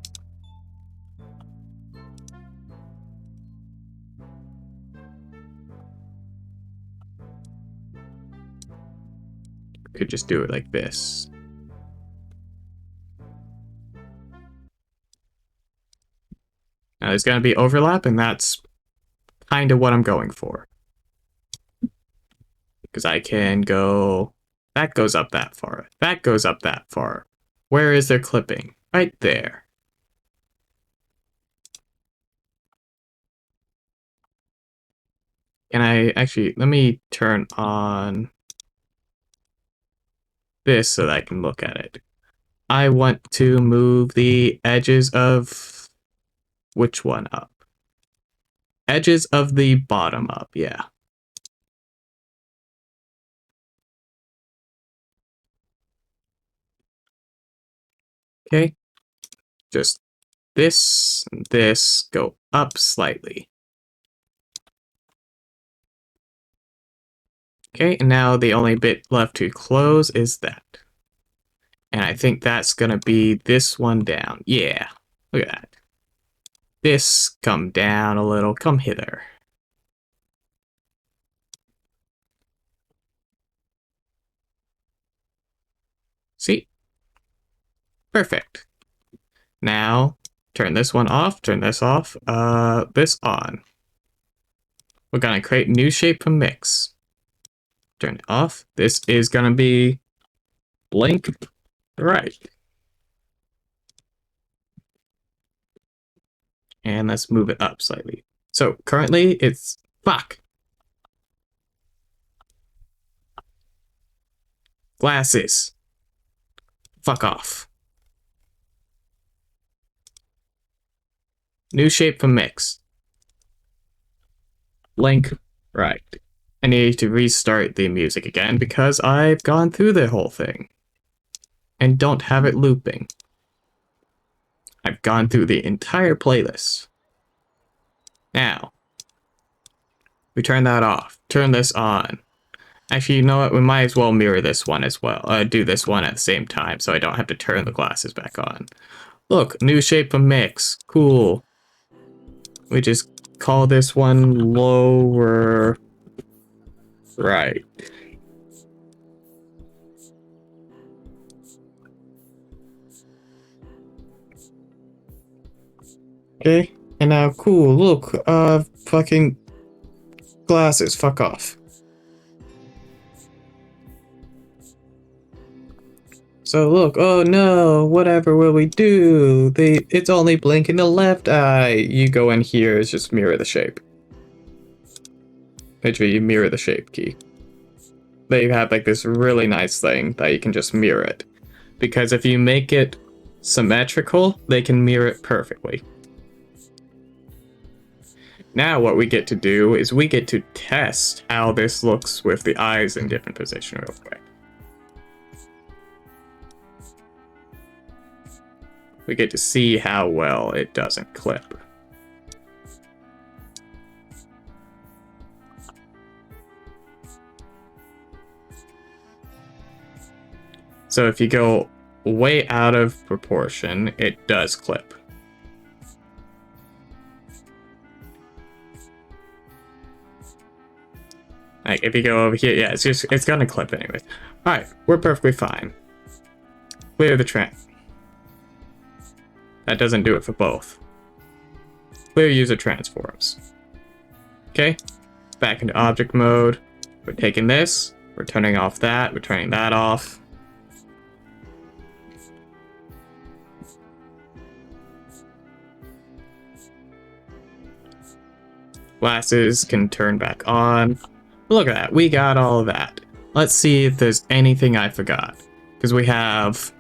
Speaker 1: Could just do it like this. Now there's going to be overlap, and that's kind of what I'm going for. Because I can go... That goes up that far. That goes up that far. Where is their clipping? Right there. Can I actually... Let me turn on this so that I can look at it. I want to move the edges of... Which one up? Edges of the bottom up, yeah. Okay. Just this and this go up slightly. Okay, and now the only bit left to close is that. And I think that's gonna be this one down. Yeah, look at that. This, come down a little, come hither. See? Perfect. Now, turn this one off, turn this off, this on. We're gonna create new shape from mix. Turn it off. This is gonna be blank right. And let's move it up slightly. So currently it's fuck. Glasses. Fuck off. New shape from mix. Blank right. I need to restart the music again because I've gone through the whole thing and don't have it looping. I've gone through the entire playlist. Now, we turn that off. Turn this on. Actually, you know what? We might as well mirror this one as well. Do this one at the same time so I don't have to turn the glasses back on. Look, new shape of mix. Cool. We just call this one lower right. Okay, and now cool, look, fucking glasses, fuck off. So look, oh no, whatever will we do? It's only blinking the left eye. You go in here, it's just mirror the shape. Literally, you mirror the shape key. They have like this really nice thing that you can just mirror it. Because if you make it symmetrical, they can mirror it perfectly. Now what we get to do is we get to test how this looks with the eyes in different position real quick. We get to see how well it doesn't clip. So if you go way out of proportion, it does clip. Like if you go over here, yeah, it's gonna clip anyway. Alright, we're perfectly fine. Clear the trend. That doesn't do it for both. Clear user transforms. Okay, back into object mode. We're taking this, we're turning off that, we're turning that off. Glasses can turn back on. Look at that, we got all of that. Let's see if there's anything I forgot. Because we have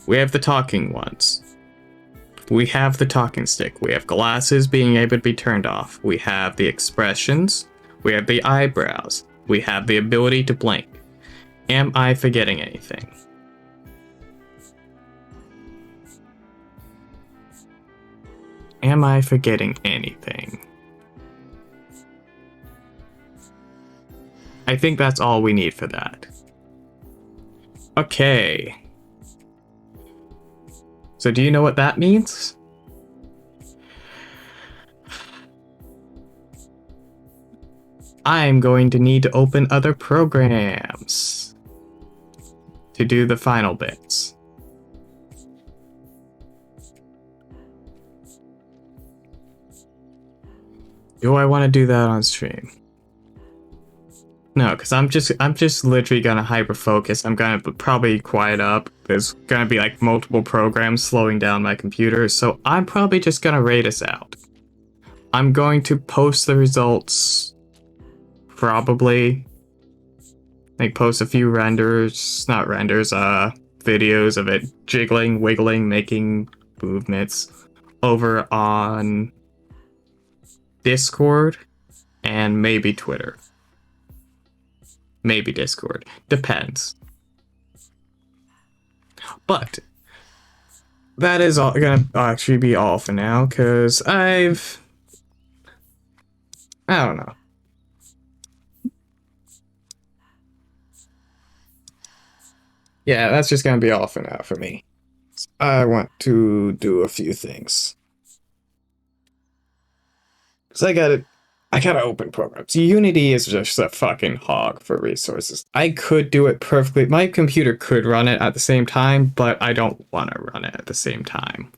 Speaker 1: the talking ones. We have the talking stick. We have glasses being able to be turned off. We have the expressions. We have the eyebrows. We have the ability to blink. Am I forgetting anything? Am I forgetting anything? I think that's all we need for that. Okay. So do you know what that means? I'm going to need to open other programs to do the final bits. Do I want to do that on stream? No, because I'm just literally gonna hyper focus. I'm gonna probably quiet up. There's gonna be like multiple programs slowing down my computer, so I'm probably just gonna raid us out. I'm going to post the results, probably. Like post a few videos of it jiggling, wiggling, making movements over on Discord and maybe Twitter. Maybe Discord. Depends. But that is all gonna actually be all for now, because I don't know. Yeah, that's just gonna be all for now for me. I want to do a few things. Because I gotta open programs. Unity is just a fucking hog for resources. I could do it perfectly. My computer could run it at the same time, but I don't want to run it at the same time.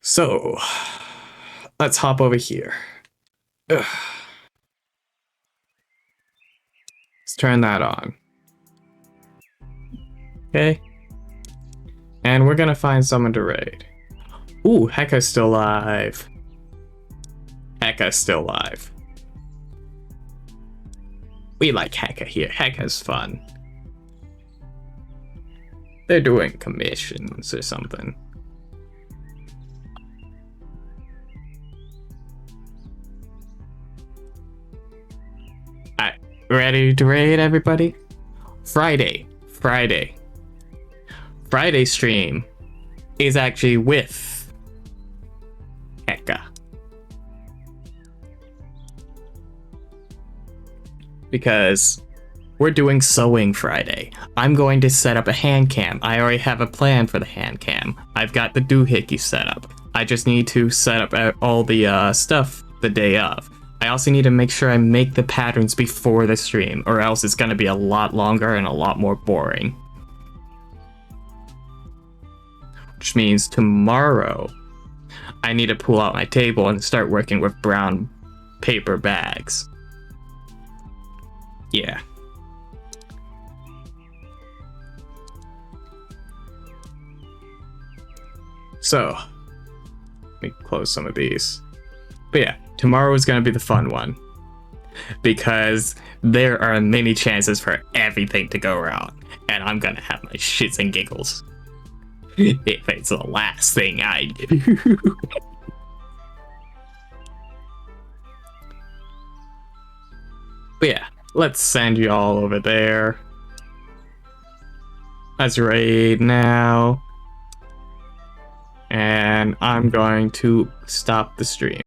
Speaker 1: So, let's hop over here. Ugh. Let's turn that on. Okay. And we're gonna find someone to raid. Ooh, Heka's still alive. Heka's still alive. We like Heka here. Heka's fun. They're doing commissions or something. Alright, ready to raid, everybody? Friday stream is actually with Heka. Because we're doing sewing Friday. I'm going to set up a hand cam. I already have a plan for the hand cam. I've got the doohickey set up. I just need to set up all the stuff the day of. I also need to make sure I make the patterns before the stream, or else it's going to be a lot longer and a lot more boring. Which means tomorrow I need to pull out my table and start working with brown paper bags. Yeah. So, let me close some of these. But yeah, tomorrow is going to be the fun one. Because there are many chances for everything to go wrong. And I'm going to have my shits and giggles. If it's the last thing I do. But yeah, let's send you all over there. Let's raid now. And I'm going to stop the stream.